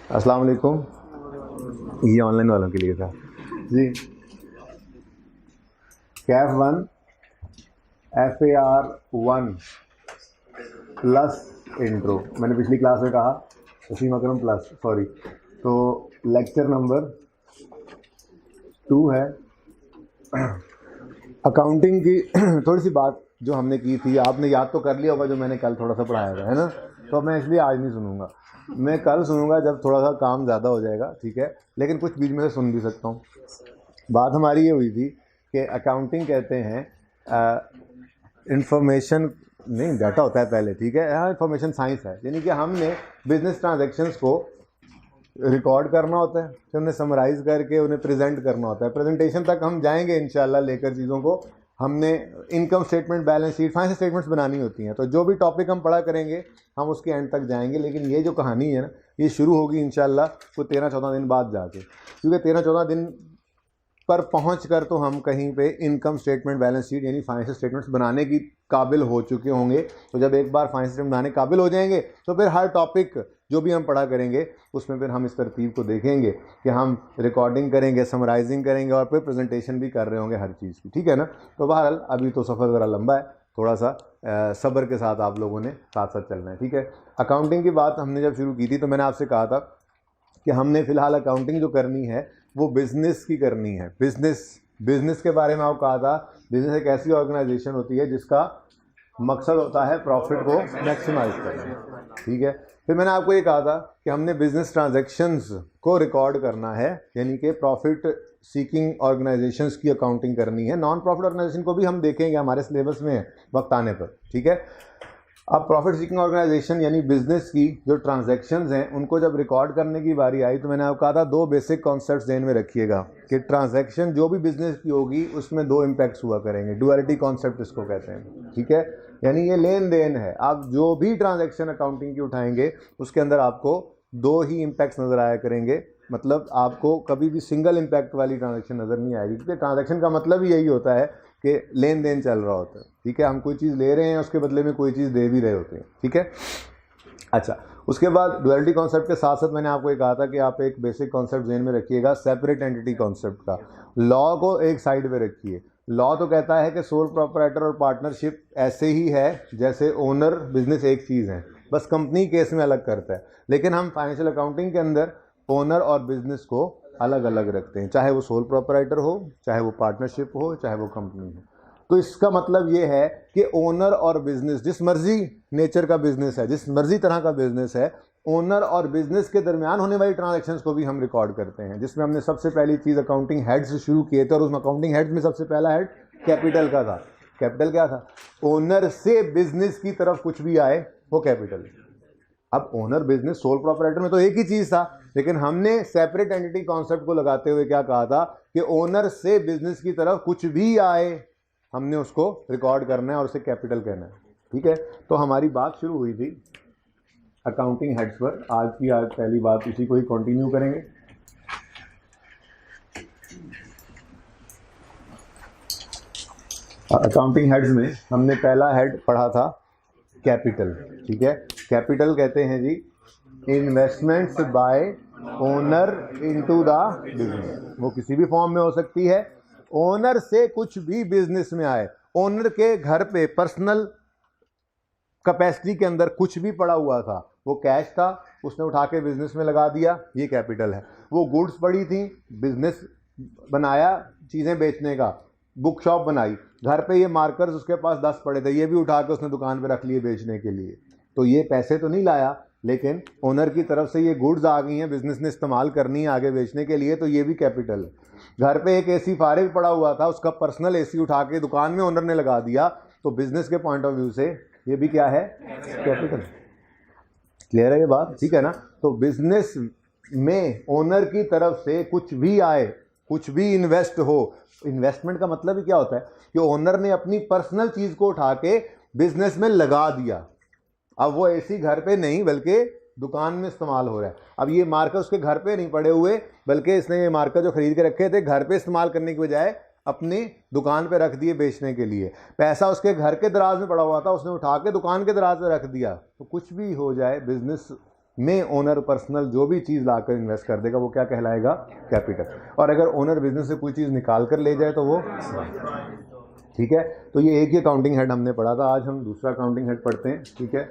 अस्सलाम वालेकुम। ये ऑनलाइन वालों के लिए था जी। कैफ 1 FAR 1 प्लस इंट्रो, मैंने पिछली क्लास में कहा वसीम अकरम प्लस, सॉरी। तो लेक्चर नंबर 2 है अकाउंटिंग की। थोड़ी सी बात जो हमने की थी आपने याद तो कर लिया होगा, जो मैंने कल थोड़ा सा पढ़ाया था, है ना। तो मैं इसलिए आज नहीं सुनूंगा, मैं कल सुनूंगा जब थोड़ा सा काम ज़्यादा हो जाएगा, ठीक है। लेकिन कुछ बीच में से सुन भी सकता हूँ। बात हमारी ये हुई थी कि अकाउंटिंग कहते हैं इंफॉर्मेशन नहीं, डाटा होता है पहले, ठीक है। हाँ, इंफॉर्मेशन साइंस है, यानी कि हमने बिजनेस ट्रांजैक्शंस को रिकॉर्ड करना होता है, फिर उन्हें समराइज़ करके उन्हें प्रेजेंट करना होता है। प्रेजेंटेशन तक हम जाएंगे इंशाल्लाह लेकर चीज़ों को। हमने income statement, balance sheet, financial statements बनानी होती हैं। तो जो भी टॉपिक हम पढ़ा करेंगे हम उसके एंड तक जाएंगे। लेकिन ये जो कहानी है ना, ये शुरू होगी इंशाल्लाह कोई 13-14 दिन बाद जाके, क्योंकि 13-14 दिन पर पहुँच कर तो हम कहीं पे इनकम स्टेटमेंट, बैलेंस शीट यानी फाइनेंशियल स्टेटमेंट्स बनाने की काबिल हो चुके होंगे। तो जब एक बार फाइनेंशियल स्टेटमेंट बनाने काबिल हो जाएंगे तो फिर हर टॉपिक जो भी हम पढ़ा करेंगे उसमें फिर हम इस तरतीब को देखेंगे कि हम रिकॉर्डिंग करेंगे, समराइजिंग करेंगे और फिर प्रेजेंटेशन भी कर रहे होंगे हर चीज़ की, ठीक है ना। तो बहरहाल अभी तो सफ़र ज़रा लंबा है, थोड़ा सा सब्र के साथ आप लोगों ने साथ साथ चलना है, ठीक है। अकाउंटिंग की बात हमने जब शुरू की थी तो मैंने आपसे कहा था कि हमने फ़िलहाल अकाउंटिंग जो करनी है वो बिज़नेस की करनी है। बिज़नेस के बारे में आपको कहा था, बिज़नेस एक ऐसी ऑर्गेनाइजेशन होती है जिसका मकसद होता है प्रॉफिट को मैक्सिमाइज करना, ठीक है। फिर मैंने आपको ये कहा था कि हमने बिजनेस ट्रांजैक्शंस को रिकॉर्ड करना है, यानी कि प्रॉफिट सीकिंग ऑर्गेनाइजेशंस की अकाउंटिंग करनी है। नॉन प्रॉफिट ऑर्गेनाइजेशन को भी हम देखेंगे, हमारे सिलेबस में है वक्त आने पर, ठीक है। अब प्रॉफिट सीकिंग ऑर्गेनाइजेशन यानी बिजनेस की जो ट्रांजैक्शंस हैं उनको जब रिकॉर्ड करने की बारी आई तो मैंने आपको कहा था 2 बेसिक कॉन्सेप्ट्स ध्यान में रखिएगा कि ट्रांजैक्शन जो भी बिजनेस की होगी उसमें 2 इम्पैक्ट्स हुआ करेंगे। डुअलिटी कॉन्सेप्ट इसको कहते हैं, ठीक है। यानी ये लेन देन है, आप जो भी ट्रांजैक्शन अकाउंटिंग की उठाएंगे उसके अंदर आपको 2 ही इम्पैक्ट्स नज़र आया करेंगे। मतलब आपको कभी भी सिंगल इम्पैक्ट वाली ट्रांजैक्शन नज़र नहीं आएगी, क्योंकि ट्रांजैक्शन का मतलब ही यही होता है कि लेन देन चल रहा होता है, ठीक है। हम कोई चीज़ ले रहे हैं, उसके बदले में कोई चीज़ दे भी रहे होते हैं, ठीक है। अच्छा, उसके बाद डुअलिटी कॉन्सेप्ट के साथ साथ मैंने आपको ये कहा था कि आप एक बेसिक कॉन्सेप्ट ध्यान में रखिएगा, सेपरेट एंटिटी कॉन्सेप्ट का। लॉ को एक साइड पे रखिए। लॉ तो कहता है कि सोल प्रोपराइटर और पार्टनरशिप ऐसे ही है जैसे ओनर बिजनेस एक चीज़ है, बस कंपनी केस में अलग करता है। लेकिन हम फाइनेंशियल अकाउंटिंग के अंदर ओनर और बिजनेस को अलग अलग रखते हैं, चाहे वो सोल प्रोपराइटर हो, चाहे वो पार्टनरशिप हो, चाहे वो कंपनी हो। तो इसका मतलब ये है कि ओनर और बिजनेस, जिस मर्जी नेचर का बिजनेस है, जिस मर्जी तरह का बिजनेस है, ओनर और बिजनेस के दरमियान होने वाली ट्रांजैक्शंस को भी हम रिकॉर्ड करते हैं। जिसमें हमने सबसे पहली चीज़ अकाउंटिंग हेड से शुरू किए थे, और उस अकाउंटिंग हेड में सबसे पहला हेड कैपिटल का था। कैपिटल क्या था? ओनर से बिजनेस की तरफ कुछ भी आए वो कैपिटल। अब ओनर बिजनेस सोल प्रोपराइटर में तो एक ही चीज़ था, लेकिन हमने सेपरेट एंटिटी कॉन्सेप्ट को लगाते हुए क्या कहा था कि ओनर से बिजनेस की तरफ कुछ भी आए हमने उसको रिकॉर्ड करना है और उसे कैपिटल कहना है, ठीक है। तो हमारी बात शुरू हुई थी अकाउंटिंग हेड्स पर। आज पहली बात इसी को ही कंटिन्यू करेंगे। अकाउंटिंग हेड्स में हमने पहला हेड पढ़ा था कैपिटल, ठीक है। कैपिटल कहते हैं जी investments by owner into the business. वो किसी भी फॉर्म में हो सकती है, ओनर से कुछ भी बिजनेस में आए। ओनर के घर पे पर्सनल कैपेसिटी के अंदर कुछ भी पड़ा हुआ था, वो कैश था, उसने उठा के बिजनेस में लगा दिया, ये कैपिटल है। वो गुड्स पड़ी थी, बिजनेस बनाया चीज़ें बेचने का, बुक शॉप बनाई, घर पे ये मार्कर्स उसके पास 10 पड़े थे, ये भी उठा के उसने दुकान पे रख लिए बेचने के लिए। तो ये पैसे तो नहीं लाया, लेकिन ओनर की तरफ से ये गुड्स आ गई हैं, बिजनेस ने इस्तेमाल करनी है आगे बेचने के लिए, तो ये भी कैपिटल है। घर पे एक एसी फारिग पड़ा हुआ था, उसका पर्सनल एसी उठा के दुकान में ओनर ने लगा दिया, तो बिजनेस के पॉइंट ऑफ व्यू से ये भी क्या है? कैपिटल। क्लियर है ये बात? ठीक है ना। तो बिजनेस में ओनर की तरफ से कुछ भी आए, कुछ भी इन्वेस्ट हो, इन्वेस्टमेंट का मतलब ही क्या होता है कि ओनर ने अपनी पर्सनल चीज को उठा के बिजनेस में लगा दिया। अब वो एसी घर पे नहीं बल्कि दुकान में इस्तेमाल हो रहा है। अब ये मार्कर उसके घर पे नहीं पड़े हुए, बल्कि इसने ये मार्कर जो खरीद के रखे थे घर पे इस्तेमाल करने की बजाय अपनी दुकान पे रख दिए बेचने के लिए। पैसा उसके घर के दराज में पड़ा हुआ था, उसने उठा के दुकान के दराज में रख दिया। तो कुछ भी हो जाए, बिजनेस में ओनर पर्सनल जो भी चीज़ लाकर इन्वेस्ट कर देगा वो क्या कहलाएगा? कैपिटल। और अगर ओनर बिजनेस से कोई चीज़ निकाल कर ले जाए तो वो, ठीक है। तो ये एक ही अकाउंटिंग हेड हमने पढ़ा था, आज हम दूसरा अकाउंटिंग हेड पढ़ते हैं, ठीक है।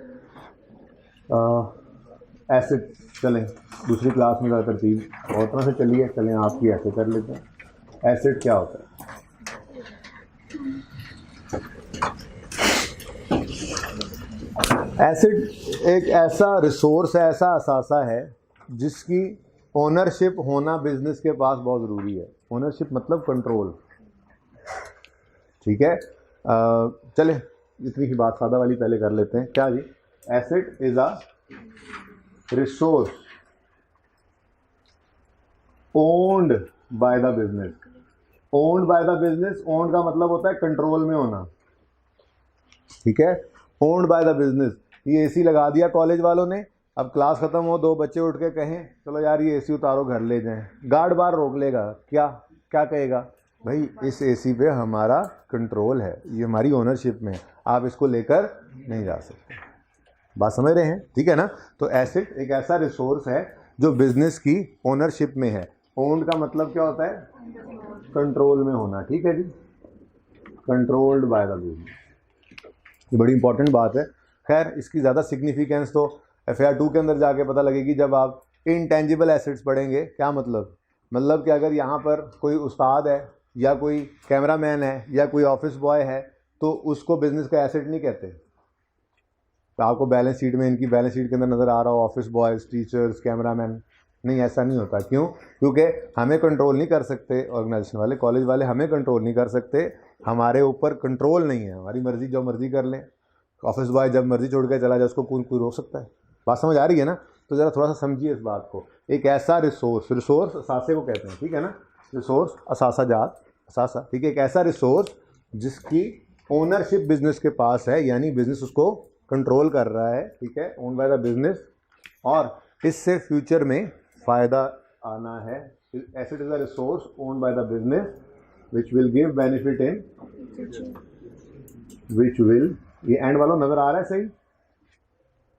एसेट, चलें दूसरी क्लास में ज़्यादा तरतीब और तरह से चलिए, चलें आपकी ऐसे कर लेते हैं। एसेट क्या होता है? एसेट एक ऐसा रिसोर्स है, ऐसा असासा है जिसकी ओनरशिप होना बिजनेस के पास बहुत ज़रूरी है। ओनरशिप मतलब कंट्रोल, ठीक है। चले इतनी ही बात सादा वाली पहले कर लेते हैं। क्या जी? Asset is a resource owned by the business. Owned by the business, owned का मतलब होता है कंट्रोल में होना, ठीक है। Owned by the business. ये एसी लगा दिया कॉलेज वालों ने, अब क्लास खत्म हो, दो बच्चे उठ के कहें चलो यार ये एसी उतारो घर ले जाएं, गार्ड बार रोक लेगा, क्या क्या कहेगा? भाई इस एसी पे हमारा कंट्रोल है, ये हमारी ओनरशिप में है, आप इसको लेकर नहीं जा सकते। बात समझ रहे हैं? ठीक है ना। तो एसेट एक ऐसा रिसोर्स है जो बिजनेस की ओनरशिप में है। ओन्ड का मतलब क्या होता है? कंट्रोल में होना, ठीक है जी, कंट्रोल्ड बाय द बिजनेस। ये बड़ी इंपॉर्टेंट बात है। खैर इसकी ज़्यादा सिग्निफिकेंस तो FAR 2 के अंदर जाके पता लगेगी जब आप इनटेंजिबल एसेट्स पढ़ेंगे। क्या मतलब? मतलब कि अगर यहाँ पर कोई उस्ताद है या कोई कैमरामैन है या कोई ऑफिस बॉय है तो उसको बिजनेस का एसेट नहीं कहते। तो आपको बैलेंस शीट में, इनकी बैलेंस शीट के अंदर नज़र आ रहा हो ऑफिस बॉयज़, टीचर्स, कैमरामैन, नहीं ऐसा नहीं होता। क्यों? क्योंकि हमें कंट्रोल नहीं कर सकते ऑर्गेनाइजेशन वाले, कॉलेज वाले हमें कंट्रोल नहीं कर सकते, हमारे ऊपर कंट्रोल नहीं है, हमारी मर्जी जो मर्जी कर लें। ऑफिस बॉय जब मर्जी छोड़ के चला जाए उसको कोई रोक सकता है? बात समझ आ रही है ना। तो ज़रा थोड़ा सा समझिए इस बात को। एक ऐसा रिसोर्स, रिसोर्स असासे को कहते हैं, ठीक है ना, रिसोर्स असासा जात असासा, ठीक है। एक ऐसा रिसोर्स जिसकी ओनरशिप बिजनेस के पास है, यानी बिजनेस उसको कंट्रोल कर रहा है, ठीक है, ओन बाय द बिजनेस, और इससे फ्यूचर में फ़ायदा आना है। Asset is a resource own by the business which will give benefit in, which will, ये एंड वाला नज़र आ रहा है सही?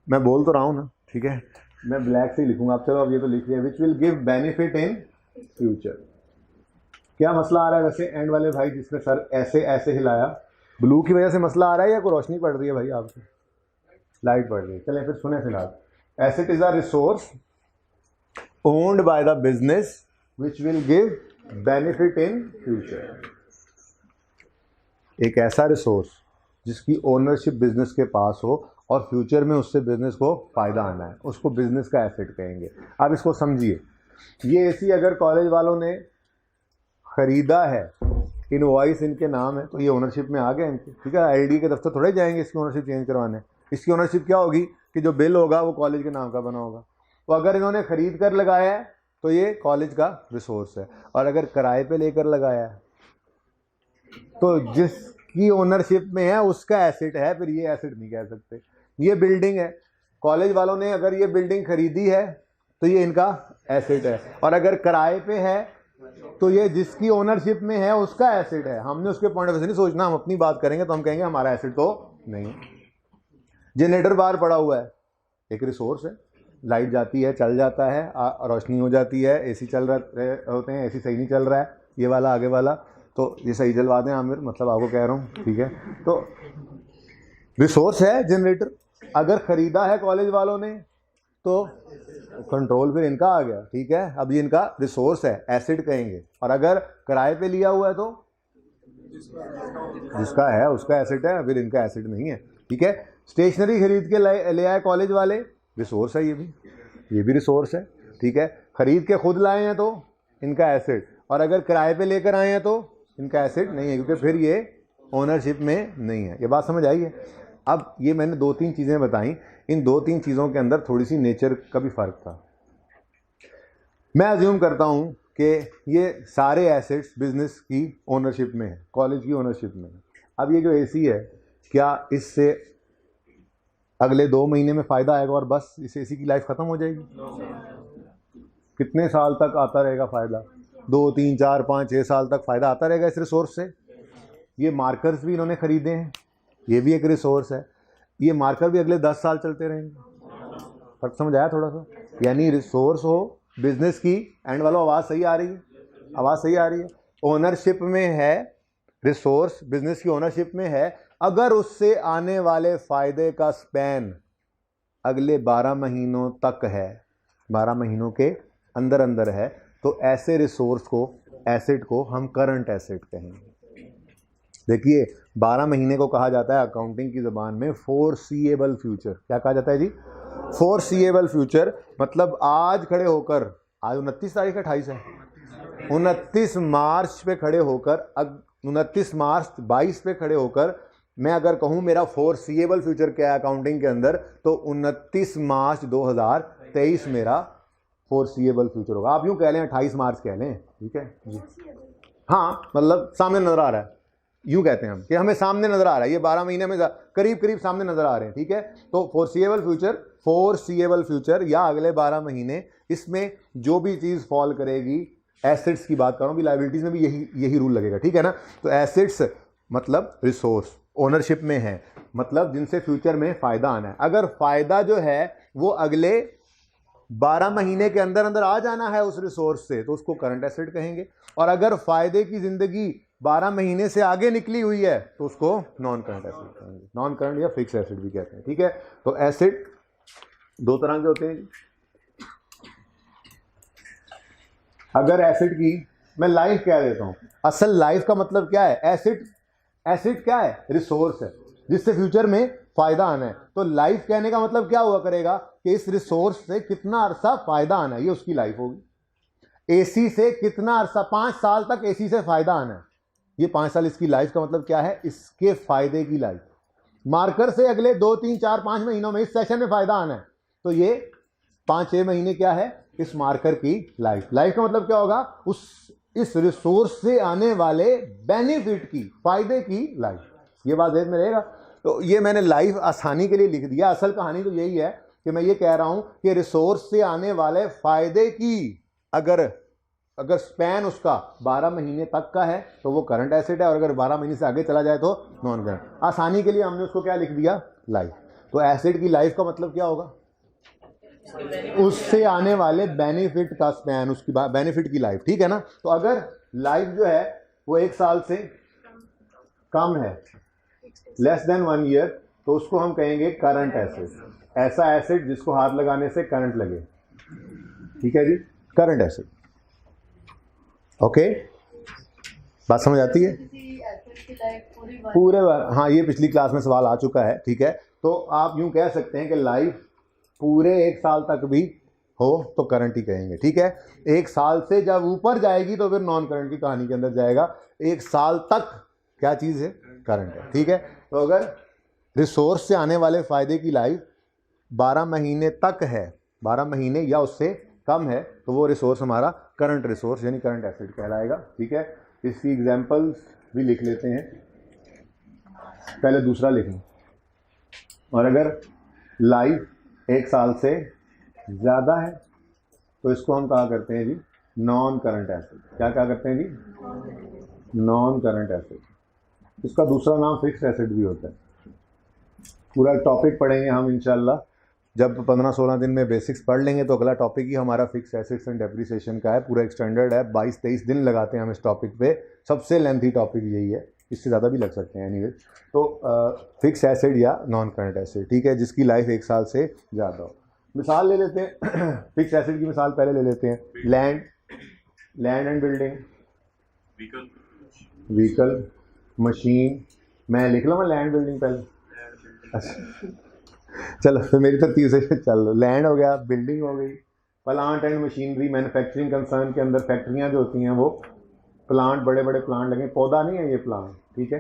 मैं बोल तो रहा हूँ ना, ठीक है, मैं ब्लैक से ही लिखूंगा। आप चलो अब ये तो लिख लिया, which will give benefit in future. क्या मसला आ रहा है वैसे एंड वाले भाई जिसने सर ऐसे ऐसे हिलाया? ब्लू की वजह से मसला आ रहा है या कोई रोशनी पड़ रही है भाई आपकी? लाइट पड़ रही है। चलें फिर सुने फिलहाल। Asset is a resource owned by the business which will give benefit in future. एक ऐसा रिसोर्स जिसकी ओनरशिप बिजनेस के पास हो और फ्यूचर में उससे बिजनेस को फ़ायदा आना है, उसको बिजनेस का एसेट कहेंगे। अब इसको समझिए, ये एसी अगर कॉलेज वालों ने ख़रीदा है, इनवॉइस इनके नाम है, तो ये ओनरशिप में आ गया इनके, ठीक है। ILD के दफ्तर थोड़े जाएंगे इसकी ओनरशिप चेंज करवाने। इसकी ओनरशिप क्या होगी कि जो बिल होगा वो कॉलेज के नाम का बना होगा। तो अगर इन्होंने ख़रीद कर लगाया है तो ये कॉलेज का रिसोर्स है, और अगर किराए पे लेकर लगाया है तो जिसकी ओनरशिप में है उसका एसेट है, फिर ये एसेट नहीं कह सकते। ये बिल्डिंग है, कॉलेज वालों ने अगर ये बिल्डिंग खरीदी है तो ये इनका एसेट है, और अगर किराए पे है तो ये जिसकी ओनरशिप में है उसका एसेट है। हमने उसके पॉइंट ऑफ व्यू से नहीं सोचना, हम अपनी बात करेंगे तो हम कहेंगे हमारा एसेट तो नहीं। जनरेटर बाहर पड़ा हुआ है, एक रिसोर्स है, लाइट जाती है, चल जाता है, रोशनी हो जाती है, AC चल रहे होते हैं, AC सही नहीं चल रहा है, ये वाला आगे वाला, तो ये सही जलवा दें आमिर, मतलब आपको कह रहा हूँ, ठीक है। तो रिसोर्स है जनरेटर, अगर ख़रीदा है कॉलेज वालों ने तो कंट्रोल फिर इनका आ गया, ठीक है। अब ये इनका रिसोर्स है, एसेट कहेंगे। और अगर किराए पे लिया हुआ है तो जिसका है उसका एसेट है, फिर इनका एसेट नहीं है, ठीक है। स्टेशनरी खरीद के ले आए कॉलेज वाले, रिसोर्स है, ये भी रिसोर्स है, ठीक है। ख़रीद के खुद लाए हैं तो इनका एसेट, और अगर किराए पे लेकर आए हैं तो इनका एसेट नहीं है, क्योंकि फिर ये ओनरशिप में नहीं है। ये बात समझ आई है? अब ये मैंने 2-3 चीज़ें बताई, इन 2-3 चीज़ों के अंदर थोड़ी सी नेचर का भी फ़र्क था। मैं अज्यूम करता हूँ कि ये सारे एसेट्स बिजनेस की ओनरशिप में है, कॉलेज की ओनरशिप में है। अब ये जो AC है, क्या इससे अगले 2 महीने में फ़ायदा आएगा और बस इस AC की लाइफ ख़त्म हो जाएगी? कितने साल तक आता रहेगा फ़ायदा? 2, 3, 4, 5, 6 साल तक फ़ायदा आता रहेगा इस रिसोर्स से। ये मार्कर्स भी इन्होंने ख़रीदे हैं, ये भी एक रिसोर्स है, ये मार्कर भी अगले 10 साल चलते रहेंगे, फर्क समझ आया थोड़ा सा? यानी रिसोर्स हो बिजनेस की, एंड वालों आवाज़ सही आ रही है? आवाज़ सही आ रही है? ओनरशिप में है रिसोर्स, बिजनेस की ओनरशिप में है, अगर उससे आने वाले फायदे का स्पैन अगले 12 महीनों तक है, 12 महीनों के अंदर अंदर है, तो ऐसे रिसोर्स को, एसेट को हम करंट एसेट कहेंगे। देखिए 12 महीने को कहा जाता है अकाउंटिंग की ज़बान में फोरसीएबल फ्यूचर। क्या कहा जाता है जी? Foreseeable future. मतलब आज खड़े होकर, आज 29 तारीख 28 है, 29 मार्च पे खड़े होकर, 29 मार्च 22 पे खड़े होकर मैं अगर कहूं मेरा फोरसीएबल फ्यूचर क्या है अकाउंटिंग के अंदर, तो 29 मार्च 2023 मेरा फोरसीएबल फ्यूचर होगा। आप यूं कह लें 28 मार्च कह लें, ठीक है जी। हाँ, मतलब सामने नजर आ रहा है, यूं कहते हैं हम कि हमें सामने नजर आ रहा है, ये 12 महीने में करीब करीब सामने नजर आ रहे हैं, ठीक है। तो फोरसीएबल फ्यूचर या अगले 12 महीने, इसमें जो भी चीज फॉल करेगी, एसेट्स की बात कर रहा हूं, भी लायबिलिटीज में भी यही रूल लगेगा, ठीक है ना। तो एसेट्स मतलब रिसोर्स ओनरशिप में है, मतलब जिनसे फ्यूचर में फायदा आना है। अगर फायदा जो है वो अगले 12 महीने के अंदर अंदर आ जाना है उस रिसोर्स से, तो उसको करंट एसेट कहेंगे। और अगर फायदे की जिंदगी 12 महीने से आगे निकली हुई है तो उसको नॉन करंट एसेट कहेंगे, नॉन करंट या फिक्स एसेट भी कहते हैं, ठीक है। तो एसेट दो तरह के होते हैं। अगर एसेट की मैं लाइफ कह देता हूं, असल लाइफ का मतलब क्या है? एसेट क्या है? रिसोर्स है जिससे फ्यूचर में फायदा आना है। तो लाइफ कहने का मतलब क्या हुआ करेगा कि इस रिसोर्स से कितना अरसा फायदा आना है, ये उसकी लाइफ होगी। एसी से कितना अरसा, 5 साल तक एसी से फायदा आना है, ये 5 साल इसकी लाइफ का मतलब क्या है? इसके फायदे की लाइफ। मार्कर से अगले 2 3 4 5 महीनों में इस सेशन में फायदा आना है, तो ये 5-6 महीने क्या है? इस मार्कर की लाइफ। लाइफ का मतलब क्या होगा? इस रिसोर्स से आने वाले बेनिफिट की, फायदे की लाइफ। ये बात ध्यान में रहेगा। तो ये मैंने लाइफ आसानी के लिए लिख दिया, असल कहानी तो यही है कि मैं ये कह रहा हूं कि रिसोर्स से आने वाले फायदे की अगर स्पैन उसका 12 महीने तक का है तो वो करंट एसेट है, और अगर 12 महीने से आगे चला जाए तो नॉन करंट। आसानी के लिए हमने उसको क्या लिख दिया? लाइफ। तो एसेट की लाइफ का मतलब क्या होगा? उससे आने वाले बेनिफिट का स्पैन, उसकी बेनिफिट की लाइफ, ठीक है ना। तो अगर लाइफ जो है वो 1 साल से कम है, लेस देन 1 ईयर, तो उसको हम कहेंगे करंट एसेट। ऐसा एसेट जिसको हाथ लगाने से करंट लगे, ठीक है जी, करंट एसेट। ओके, बात समझ आती है? पूरे हाँ, ये पिछली क्लास में सवाल आ चुका है, ठीक है। तो आप यूं कह सकते हैं कि लाइफ पूरे 1 साल तक भी हो तो करंट ही कहेंगे, ठीक है। 1 साल से जब ऊपर जाएगी तो फिर नॉन करंट की कहानी के अंदर जाएगा। 1 साल तक क्या चीज़ है? करंट है, ठीक है। तो अगर रिसोर्स से आने वाले फायदे की लाइफ 12 महीने तक है, 12 महीने या उससे कम है, तो वो रिसोर्स हमारा करंट रिसोर्स यानी करंट एसेट कहलाएगा, ठीक है। इसकी एग्जांपल्स भी लिख लेते हैं, पहले दूसरा लिख लें। और अगर लाइफ 1 साल से ज़्यादा है तो इसको हम कहा करते हैं जी नॉन करंट एसेट। क्या करते हैं जी? Non current asset. इसका दूसरा नाम फिक्स्ड एसेट भी होता है। पूरा टॉपिक पढ़ेंगे हम इंशाल्लाह, जब 15-16 दिन में बेसिक्स पढ़ लेंगे तो अगला टॉपिक ही हमारा फिक्स्ड एसेट्स एंड डेप्रिसिएशन का है। पूरा एक्सटेंडेड है, 22-23 दिन लगाते हैं हम इस टॉपिक पे। सबसे लेंथी टॉपिक यही है, इससे ज़्यादा भी लग सकते हैं एनीवे। तो फिक्स एसेट या नॉन करंट एसेट, ठीक है, जिसकी लाइफ 1 साल से ज़्यादा हो। मिसाल ले लेते हैं फिक्स एसेट की मिसाल पहले ले लेते हैं। Land and building, vehicle, machine. मैं लिख लूँगा लैंड बिल्डिंग पहले, अच्छा चलो फिर मेरी तरतीब से चल लो। लैंड हो गया, बिल्डिंग हो गई, plant and machinery. Manufacturing concern के अंदर फैक्ट्रियाँ जो होती हैं वो प्लांट, बड़े बड़े प्लांट लगे, पौधा नहीं है ये प्लांट, ठीक है।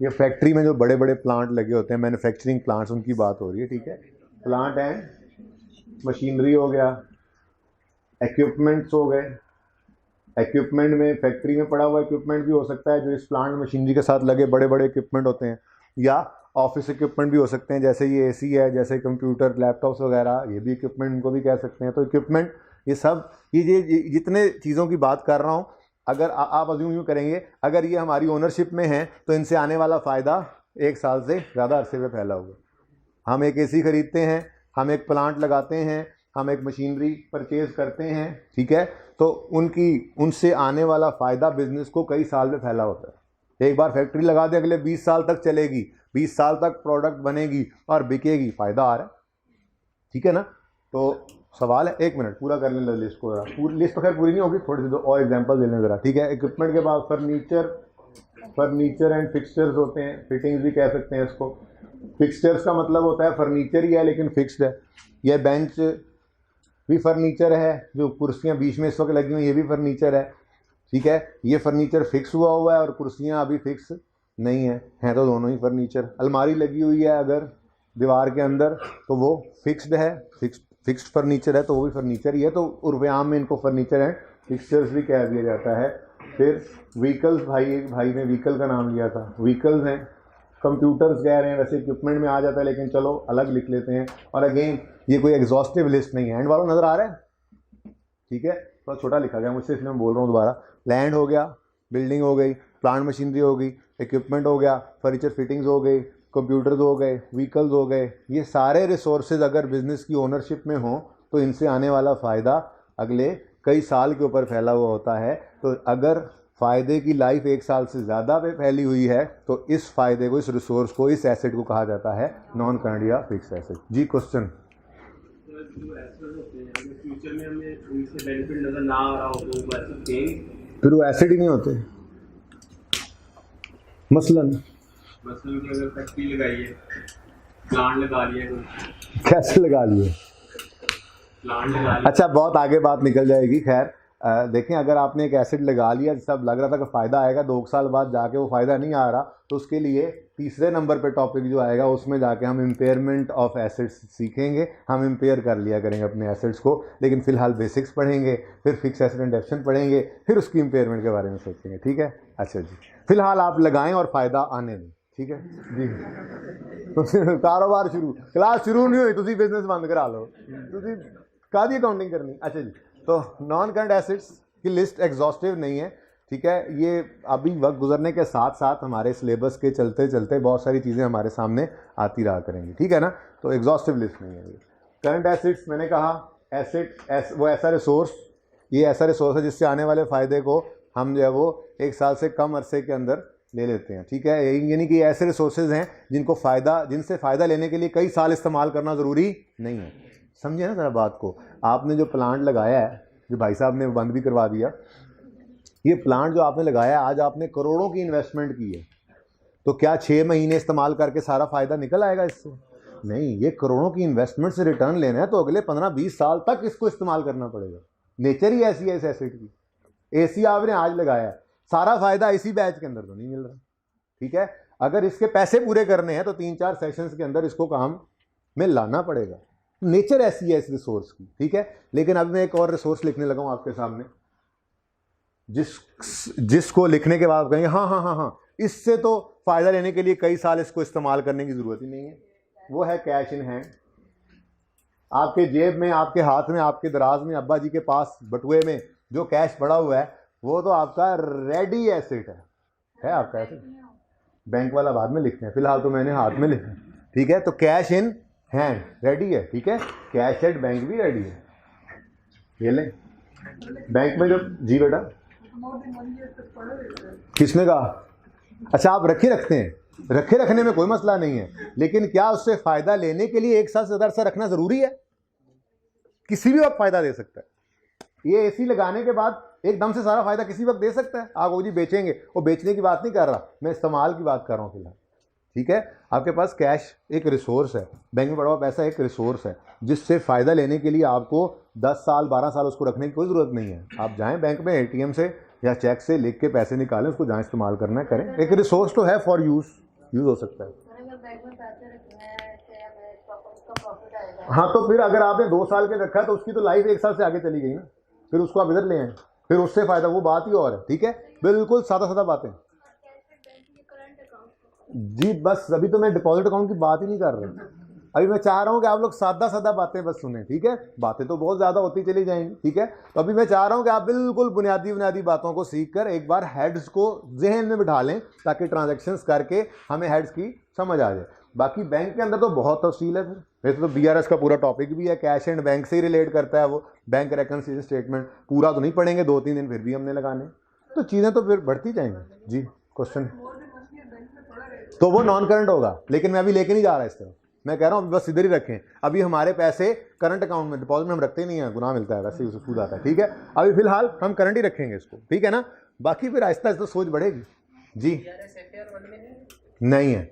ये फैक्ट्री में जो बड़े बड़े प्लांट लगे होते हैं, मैन्युफैक्चरिंग प्लांट्स, उनकी बात हो रही है, ठीक है। प्लांट एंड मशीनरी हो गया, इक्विपमेंट्स हो गए। इक्विपमेंट में फैक्ट्री में पड़ा हुआ इक्विपमेंट भी हो सकता है जो इस प्लांट मशीनरी के साथ लगे बड़े बड़े इक्विपमेंट होते हैं, या ऑफिस इक्विपमेंट भी हो सकते हैं, जैसे ये एसी है, जैसे कंप्यूटर, लैपटॉप्स वगैरह, ये भी इक्विपमेंट इनको भी कह सकते हैं। तो इक्विपमेंट, ये सब ये जितने चीज़ों की बात कर रहा हूँ, अगर आप अज्यूम यूँ करेंगे अगर ये हमारी ओनरशिप में है तो इनसे आने वाला फ़ायदा 1 साल से ज़्यादा अरसे में फैला होगा। हम एक एसी खरीदते हैं, हम एक प्लांट लगाते हैं, हम एक मशीनरी परचेज करते हैं, ठीक है, तो उनसे आने वाला फ़ायदा बिजनेस को कई साल में फैला होता है। एक बार फैक्ट्री लगा दे, अगले 20 साल तक चलेगी, 20 साल तक प्रोडक्ट बनेगी और बिकेगी, फ़ायदा आ रहा है, ठीक है ना। तो सवाल है, 1 मिनट पूरा कर लें लिस्ट को, पूरी लिस्ट तो खैर पूरी नहीं होगी, थोड़ी सी दो और एग्जांपल दे लें ज़रा, ठीक है। इक्विपमेंट के बाद फर्नीचर एंड फिक्सचर्स होते हैं, फिटिंग्स भी कह सकते हैं इसको। फिक्सचर्स का मतलब होता है फर्नीचर ही है लेकिन फिक्स्ड है। यह बेंच भी फर्नीचर है, जो कुर्सियाँ बीच में इस वक्त लगी हुई ये भी फर्नीचर है, ठीक है। ये फर्नीचर फिक्स हुआ है और कुर्सियाँ अभी फिक्स नहीं हैं तो दोनों ही फर्नीचर। अलमारी लगी हुई है अगर दीवार के अंदर तो वो फिक्स्ड है, फिक्स्ड फर्नीचर है तो वो भी फर्नीचर ही है। तो उर्वयाम में इनको फर्नीचर एंड फिक्सचर्स भी कह दिया जाता है। फिर व्हीकल्स, भाई ने व्हीकल का नाम लिया था, व्हीकल्स हैं। कंप्यूटर्स कह रहे हैं, वैसे इक्विपमेंट में आ जाता है लेकिन चलो अलग लिख लेते हैं। और अगेन ये कोई एग्जॉस्टिव लिस्ट नहीं है। एंड वालों नज़र आ रहा है, ठीक है, थोड़ा छोटा लिखा गया मुझसे इसलिए मैं बोल रहा हूँ दोबारा। लैंड हो गया, बिल्डिंग हो गई, प्लांट मशीनरी हो गई, इक्विपमेंट हो गया, फर्नीचर फिटिंग्स हो गई, कंप्यूटर्स हो गए, व्हीकल्स हो गए। ये सारे रिसोर्सेज अगर बिज़नेस की ओनरशिप में हों तो इनसे आने वाला फ़ायदा अगले कई साल के ऊपर फैला हुआ होता है। तो अगर फ़ायदे की लाइफ 1 साल से ज़्यादा पे फैली हुई है तो इस फ़ायदे को, इस रिसोर्स को, इस एसेट को कहा जाता है नॉन करंट या फिक्स एसेट। जी क्वेश्चन। फ्यूचर में हमें उनसे बेनिफिट नजर ना आ रहा हो तो वैसे चेंज, फिर वो एसेट ही नहीं होते। मसलन की अगर फैक्ट्री लगाई है, प्लांट लगा लिया है, कैसे लगा लिए, प्लांट लगा लिया, अच्छा बहुत आगे बात निकल जाएगी। खैर देखें, अगर आपने एक एसेट लगा लिया जिससे अब लग रहा था कि फ़ायदा आएगा, 2 साल बाद जाके वो फ़ायदा नहीं आ रहा, तो उसके लिए तीसरे नंबर पे टॉपिक जो आएगा उसमें जाके हम इम्पेयरमेंट ऑफ एसेट्स सीखेंगे। हम इम्पेयर कर लिया करेंगे अपने एसेट्स को, लेकिन फ़िलहाल बेसिक्स पढ़ेंगे, फिर फिक्स एसेट एंड डेप्शन पढ़ेंगे, फिर उसकी इम्पेयरमेंट के बारे में सोचेंगे, ठीक है। अच्छा जी, फ़िलहाल आप लगाएं और फ़ायदा आने दें, ठीक है जी। कारोबार शुरू, क्लास शुरू नहीं हुई तुसी बिजनेस बंद करा लो, तुसी कादी अकाउंटिंग करनी। अच्छा जी, तो नॉन करंट एसेट्स की लिस्ट एग्जॉस्टिव नहीं है, ठीक है। ये अभी वक्त गुजरने के साथ साथ हमारे सिलेबस के चलते चलते बहुत सारी चीज़ें हमारे सामने आती रहा करेंगी, ठीक है ना। तो एग्जॉस्टिव लिस्ट नहीं है ये। करंट एसेट्स मैंने कहा, वो ऐसा रिसोर्स, ये ऐसा रिसोर्स है जिससे आने वाले फ़ायदे को हम जो है वो 1 साल से कम अरसे के अंदर ले लेते हैं, ठीक है। यानी कि ऐसे रिसोर्सेज हैं जिनसे फ़ायदा लेने के लिए कई साल इस्तेमाल करना ज़रूरी नहीं है। समझे ना ज़रा बात को। आपने जो प्लांट लगाया है, जो भाई साहब ने बंद भी करवा दिया, ये प्लांट जो आपने लगाया है, आज आपने करोड़ों की इन्वेस्टमेंट की है, तो क्या 6 महीने इस्तेमाल करके सारा फ़ायदा निकल आएगा इससे? नहीं, ये करोड़ों की इन्वेस्टमेंट से रिटर्न लेना है तो अगले 15-20 साल तक इसको इस्तेमाल करना पड़ेगा। नेचर ही ऐसी है इस एसेट की। एसी आपने आज लगाया है, सारा फ़ायदा इसी बैच के अंदर तो नहीं मिल रहा, ठीक है। अगर इसके पैसे पूरे करने हैं तो 3-4 सेशंस के अंदर इसको काम में लाना पड़ेगा। नेचर ऐसी है इस रिसोर्स की, ठीक है। लेकिन अब मैं एक और रिसोर्स लिखने लगा हूं आपके सामने, जिसको लिखने के बाद कहेंगे हाँ, इससे तो फ़ायदा लेने के लिए कई साल इसको इस्तेमाल करने की ज़रूरत ही नहीं है। वो है कैश इन हैंड। आपके जेब में, आपके हाथ में, आपके दराज में, अब्बा जी के पास बटुए में जो कैश पड़ा हुआ है वो तो आपका रेडी एसेट है आपका एसेट। बैंक वाला बाद में लिखते हैं, फिलहाल तो मैंने हाथ में लिखा, ठीक है। तो कैश इन हैंड रेडी है, ठीक है। कैश एट बैंक भी रेडी है, ये लें बैंक में जो, जी बेटा किसने कहा? अच्छा आप रखते हैं, रखने में कोई मसला नहीं है, लेकिन क्या उससे फ़ायदा लेने के लिए 1 साल से ज़्यादा अरसा रखना ज़रूरी है? किसी भी वक्त फ़ायदा दे सकता है। ये एसी लगाने के बाद एकदम से सारा फ़ायदा किसी वक्त दे सकता है। आप वो जी बेचेंगे, वो बेचने की बात नहीं कर रहा मैं, इस्तेमाल की बात कर रहा हूँ फिलहाल, ठीक है। आपके पास कैश एक रिसोर्स है, बैंक में पड़ा हुआ पैसा एक रिसोर्स है, जिससे फ़ायदा लेने के लिए आपको 10 साल 12 साल उसको रखने की कोई ज़रूरत नहीं है। आप जाएं बैंक में, एटीएम से या चेक से लिख के पैसे निकालें, उसको जहाँ इस्तेमाल करना है करें। एक रिसोर्स तो है, फॉर यूज़ हो सकता है। हाँ, तो फिर अगर आपने 2 साल के रखा है तो उसकी तो लाइफ 1 साल से आगे चली गई ना, फिर उसको आप इधर ले आए, फिर उससे फ़ायदा, वो बात ही और है, ठीक है। बिल्कुल सादा बातें जी। बस अभी तो मैं डिपॉजिट अकाउंट की बात ही नहीं कर रहा, अभी मैं चाह रहा हूँ कि आप लोग सादा बातें बस सुने, ठीक है। बातें तो बहुत ज़्यादा होती चली जाएंगी, ठीक है। तो अभी मैं चाह रहा हूँ कि आप बिल्कुल बुनियादी बातों को सीख कर एक बार हेड्स को जहन में बिठा लें, ताकि ट्रांजैक्शंस करके हमें हेड्स की समझ आ जाए। बाकी बैंक के अंदर तो बहुत तफसील है। फिर वैसे तो BRS का पूरा टॉपिक भी है, कैश एंड बैंक से ही रिलेट करता है वो, बैंक रेकन्सिलिएशन स्टेटमेंट पूरा तो नहीं पढ़ेंगे, 2-3 दिन फिर भी हमने लगाने, तो चीज़ें तो फिर बढ़ती जाएंगी। जी क्वेश्चन, तो वो नॉन करंट होगा, लेकिन मैं अभी लेके नहीं जा रहा इस तरह, मैं कह रहा हूँ बस इधर ही रखें। अभी हमारे पैसे करंट अकाउंट में, डिपॉजिट में हम रखते नहीं है, गुनाह मिलता है, वैसे ही उसे सूद आता है, ठीक है। अभी फिलहाल हम करंट ही रखेंगे इसको, ठीक है ना, बाकी फिर आहिस्ता आहिस्ता सोच बढ़ेगी। जी नहीं है,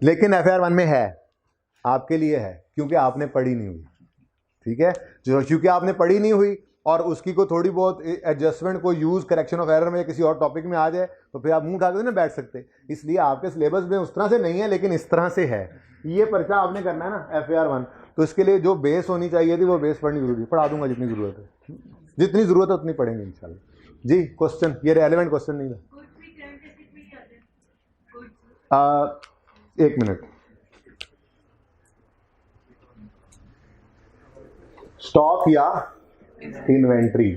लेकिन FIR 1 में है, आपके लिए है, क्योंकि आपने पढ़ी नहीं हुई, ठीक है। जो क्योंकि आपने पढ़ी नहीं हुई और उसकी को थोड़ी बहुत एडजस्टमेंट को यूज करेक्शन ऑफ एरर में किसी और टॉपिक में आ जाए तो फिर आप मुंह उठा के ना बैठ सकते, इसलिए आपके सिलेबस में उस तरह से नहीं है, लेकिन इस तरह से है। ये पर्चा आपने करना है ना FIR 1, तो इसके लिए जो बेस होनी चाहिए थी वो बेस पढ़नी जरूरी है। पढ़ा दूंगा जितनी जरूरत है, जितनी जरूरत है उतनी पढ़ेंगे इंशाल्लाह। जी क्वेश्चन, ये रेलेवेंट क्वेश्चन नहीं है। एक मिनट, स्टॉक या इन्वेंट्री,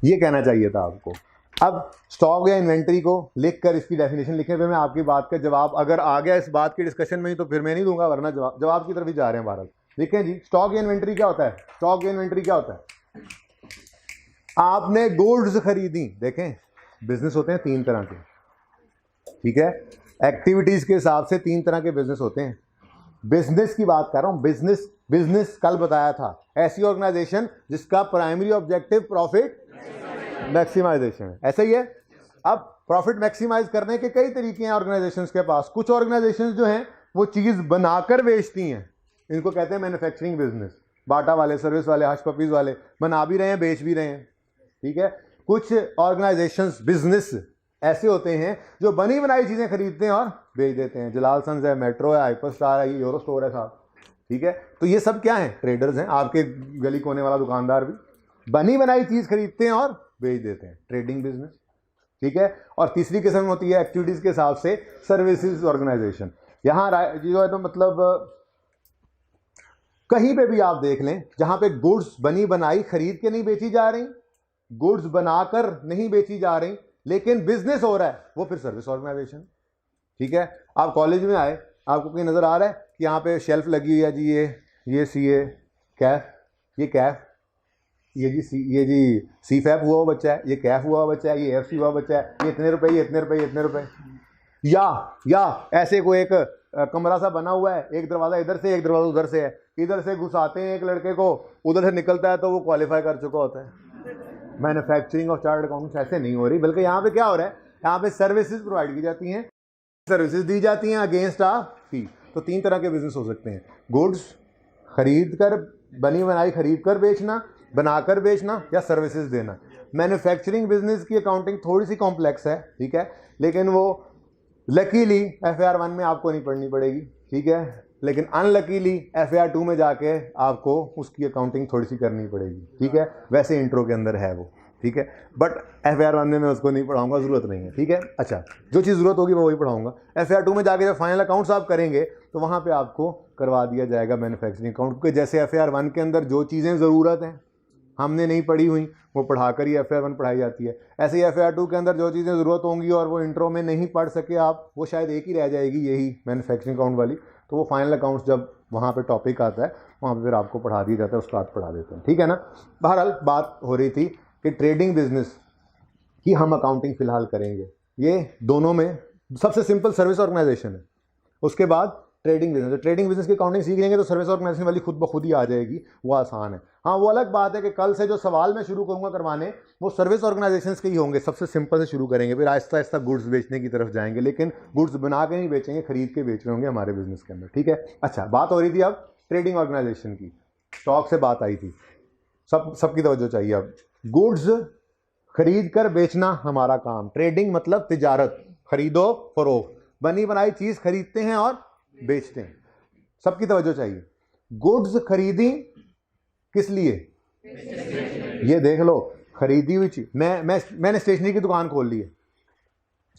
ये कहना चाहिए था आपको। अब स्टॉक या इन्वेंट्री को लिखकर इसकी डेफिनेशन लिखने पे मैं आपकी बात का जवाब अगर आ गया इस बात की डिस्कशन में ही तो फिर मैं नहीं दूंगा, वरना जवाब की तरफ ही जा रहे हैं भारत। लिखें जी, स्टॉक या इन्वेंट्री क्या होता है? स्टॉक या इन्वेंट्री क्या होता है? आपने गुड्स खरीदी, देखें बिजनेस होते हैं 3 तरह के, ठीक है, एक्टिविटीज के हिसाब से 3 तरह के बिजनेस होते हैं। बिजनेस की बात कर रहा हूं, बिजनेस कल बताया था, ऐसी ऑर्गेनाइजेशन जिसका प्राइमरी ऑब्जेक्टिव प्रॉफिट मैक्सिमाइजेशन है, ऐसा ही है। अब प्रॉफिट मैक्सिमाइज करने के कई तरीके हैं ऑर्गेनाइजेशंस के पास। कुछ ऑर्गेनाइजेशंस जो हैं वो चीज बनाकर बेचती हैं, इनको कहते हैं मैन्युफैक्चरिंग बिजनेस। बाटा वाले, सर्विस वाले, हश पपीज वाले बना भी रहे हैं, बेच भी रहे हैं, ठीक है। कुछ ऑर्गेनाइजेशंस बिजनेस ऐसे होते हैं जो बनी बनाई चीजें खरीदते हैं और बेच देते हैं। जलाल सन्स है, मेट्रो है, हाइपर स्टार है, यूरो स्टोर है साहब, ठीक है। तो ये सब क्या है? ट्रेडर्स हैं। आपके गली कोने वाला दुकानदार भी बनी बनाई चीज खरीदते हैं और बेच देते हैं, ट्रेडिंग बिजनेस, ठीक है। और तीसरी किस्म होती है एक्टिविटीज के हिसाब से सर्विसेज ऑर्गेनाइजेशन। यहाँ जो है तो मतलब कहीं पे भी आप देख लें जहां पे गुड्स बनी बनाई खरीद के नहीं बेची जा रही, गुड्स बनाकर नहीं बेची जा रही, लेकिन बिजनेस हो रहा है, वो फिर सर्विस ऑर्गेनाइजेशन, ठीक है। आप कॉलेज में आए, आपको कहीं नजर आ रहा है कि यहाँ पे शेल्फ लगी हुई है जी, ये CA कैफ, ये कैफ, ये जी CFAP हुआ बच्चा है, ये कैफ हुआ बच्चा है, ये FC हुआ बच्चा है, ये इतने रुपए, ये इतने रुपए, ये इतने रुपए। या ऐसे कोई एक कमरा सा बना हुआ है, एक दरवाजा इधर से एक दरवाजा उधर से है, इधर से घुसाते हैं एक लड़के को, उधर से निकलता है तो वो क्वालिफाई कर चुका होता है। मैन्युफैक्चरिंग ऑफ चार्टर्ड अकाउंट्स ऐसे नहीं हो रही, बल्कि यहाँ पे क्या हो रहा है, यहाँ पे सर्विसेज प्रोवाइड की जाती हैं, सर्विसेज दी जाती हैं अगेंस्ट आ फी। तो 3 तरह के बिजनेस हो सकते हैं, गुड्स खरीद कर, बनी बनाई खरीद कर बेचना, बनाकर बेचना, या सर्विसेज देना। मैन्युफैक्चरिंग बिजनेस की अकाउंटिंग थोड़ी सी कॉम्प्लेक्स है, ठीक है, लेकिन वो लकीली FIR 1 में आपको नहीं पढ़नी पड़ेगी, ठीक है, लेकिन अनलकीली FIR 2 में जाके आपको उसकी अकाउंटिंग थोड़ी सी करनी पड़ेगी, ठीक है। वैसे इंट्रो के अंदर है वो, ठीक है, बट FIR 1 में मैं उसको नहीं पढ़ाऊंगा, जरूरत नहीं है, ठीक है। अच्छा, जो चीज़ जरूरत होगी वो वही पढ़ाऊंगा। FIR 2 में जाके जब फाइनल अकाउंट्स आप करेंगे तो वहाँ पे आपको करवा दिया जाएगा मैन्युफैक्चरिंग अकाउंट, क्योंकि जैसे FIR 1 के अंदर जो चीज़ें ज़रूरत हैं हमने नहीं पढ़ी हुई वो पढ़ाकर ही FIR 1 पढ़ाई जाती है, ऐसे ही FIR 2 के अंदर जो चीज़ें ज़रूरत होंगी और वो इंट्रो में नहीं पढ़ सके आप, वो शायद एक ही रह जाएगी, यही मैन्युफैक्चरिंग अकाउंट वाली। तो वो फाइनल अकाउंट्स जब वहाँ पे टॉपिक आता है वहाँ पे फिर आपको पढ़ा दिया जाता है, उसका आप पढ़ा देते हैं, ठीक है ना। बहरहाल बात हो रही थी कि ट्रेडिंग बिजनेस की हम अकाउंटिंग फिलहाल करेंगे। ये दोनों में सबसे सिंपल सर्विस ऑर्गेनाइजेशन है, उसके बाद ट्रेडिंग बिजनेस। तो ट्रेडिंग बिजनेस की अकाउंटिंग सीख लेंगे तो सर्विस ऑर्गेनाइजेशन वाली खुद ब खुद ही आ जाएगी, वो आसान है। हाँ, वो अलग बात है कि कल से जो सवाल मैं शुरू करूँगा करवाने वो सर्विस ऑर्गेनाइजेशन के ही होंगे, सबसे सिंपल से शुरू करेंगे, फिर आहिस्ता आहिस्ता गुड्स बेचने की तरफ जाएंगे, लेकिन गुड्स बना के नहीं बेचेंगे, खरीद के बेच रहे होंगे हमारे बिजनेस के अंदर, ठीक है। अच्छा, बात हो रही थी अब ट्रेडिंग ऑर्गेनाइजेशन की, स्टॉक से बात आई थी, सबकी तवज्जो चाहिए। अब गुड्स खरीद कर बेचना हमारा काम, ट्रेडिंग मतलब तिजारत, खरीदो फरोख्त, बनी बनाई चीज़ खरीदते हैं और बेचते हैं, सबकी तवज्जो चाहिए। गुड्स खरीदी किस लिए? ये देख लो, खरीदी हुई चीज, मैंने स्टेशनरी की दुकान खोल ली है,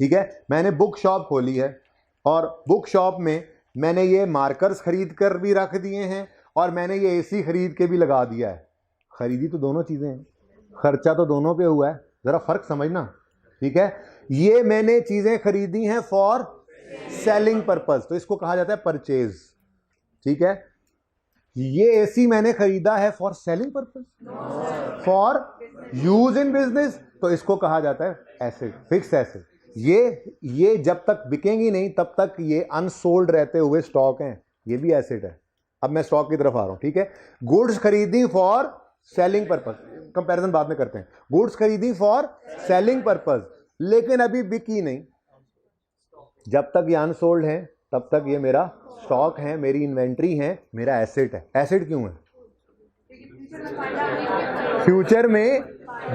ठीक है, मैंने बुक शॉप खोली है और बुक शॉप में मैंने ये मार्कर्स खरीद कर भी रख दिए हैं और मैंने ये AC खरीद के भी लगा दिया है। खरीदी तो दोनों चीज़ें हैं, खर्चा तो दोनों पे हुआ है, ज़रा फर्क समझना, ठीक है। ये मैंने चीज़ें खरीदी हैं फॉर सेलिंग पर्पस, तो इसको कहा जाता है परचेज। ठीक है, ये एसी मैंने खरीदा है for selling purpose, for use in business, तो इसको कहा जाता है एसेट, फिक्स एसेट। ये जब तक बिकेंगी नहीं तब तक ये अनसोल्ड रहते हुए स्टॉक हैं, ये भी एसेट है। अब मैं स्टॉक की तरफ आ रहा हूं। ठीक है, गुड्स खरीदी फॉर सेलिंग पर्पस, कंपैरिजन बाद में करते हैं। गुड्स खरीदी फॉर सेलिंग पर्पस, लेकिन अभी बिकी नहीं, जब तक ये अनसोल्ड है तब तक ये मेरा स्टॉक है, मेरी इन्वेंट्री है, मेरा एसेट है। एसेट क्यों है? फ्यूचर में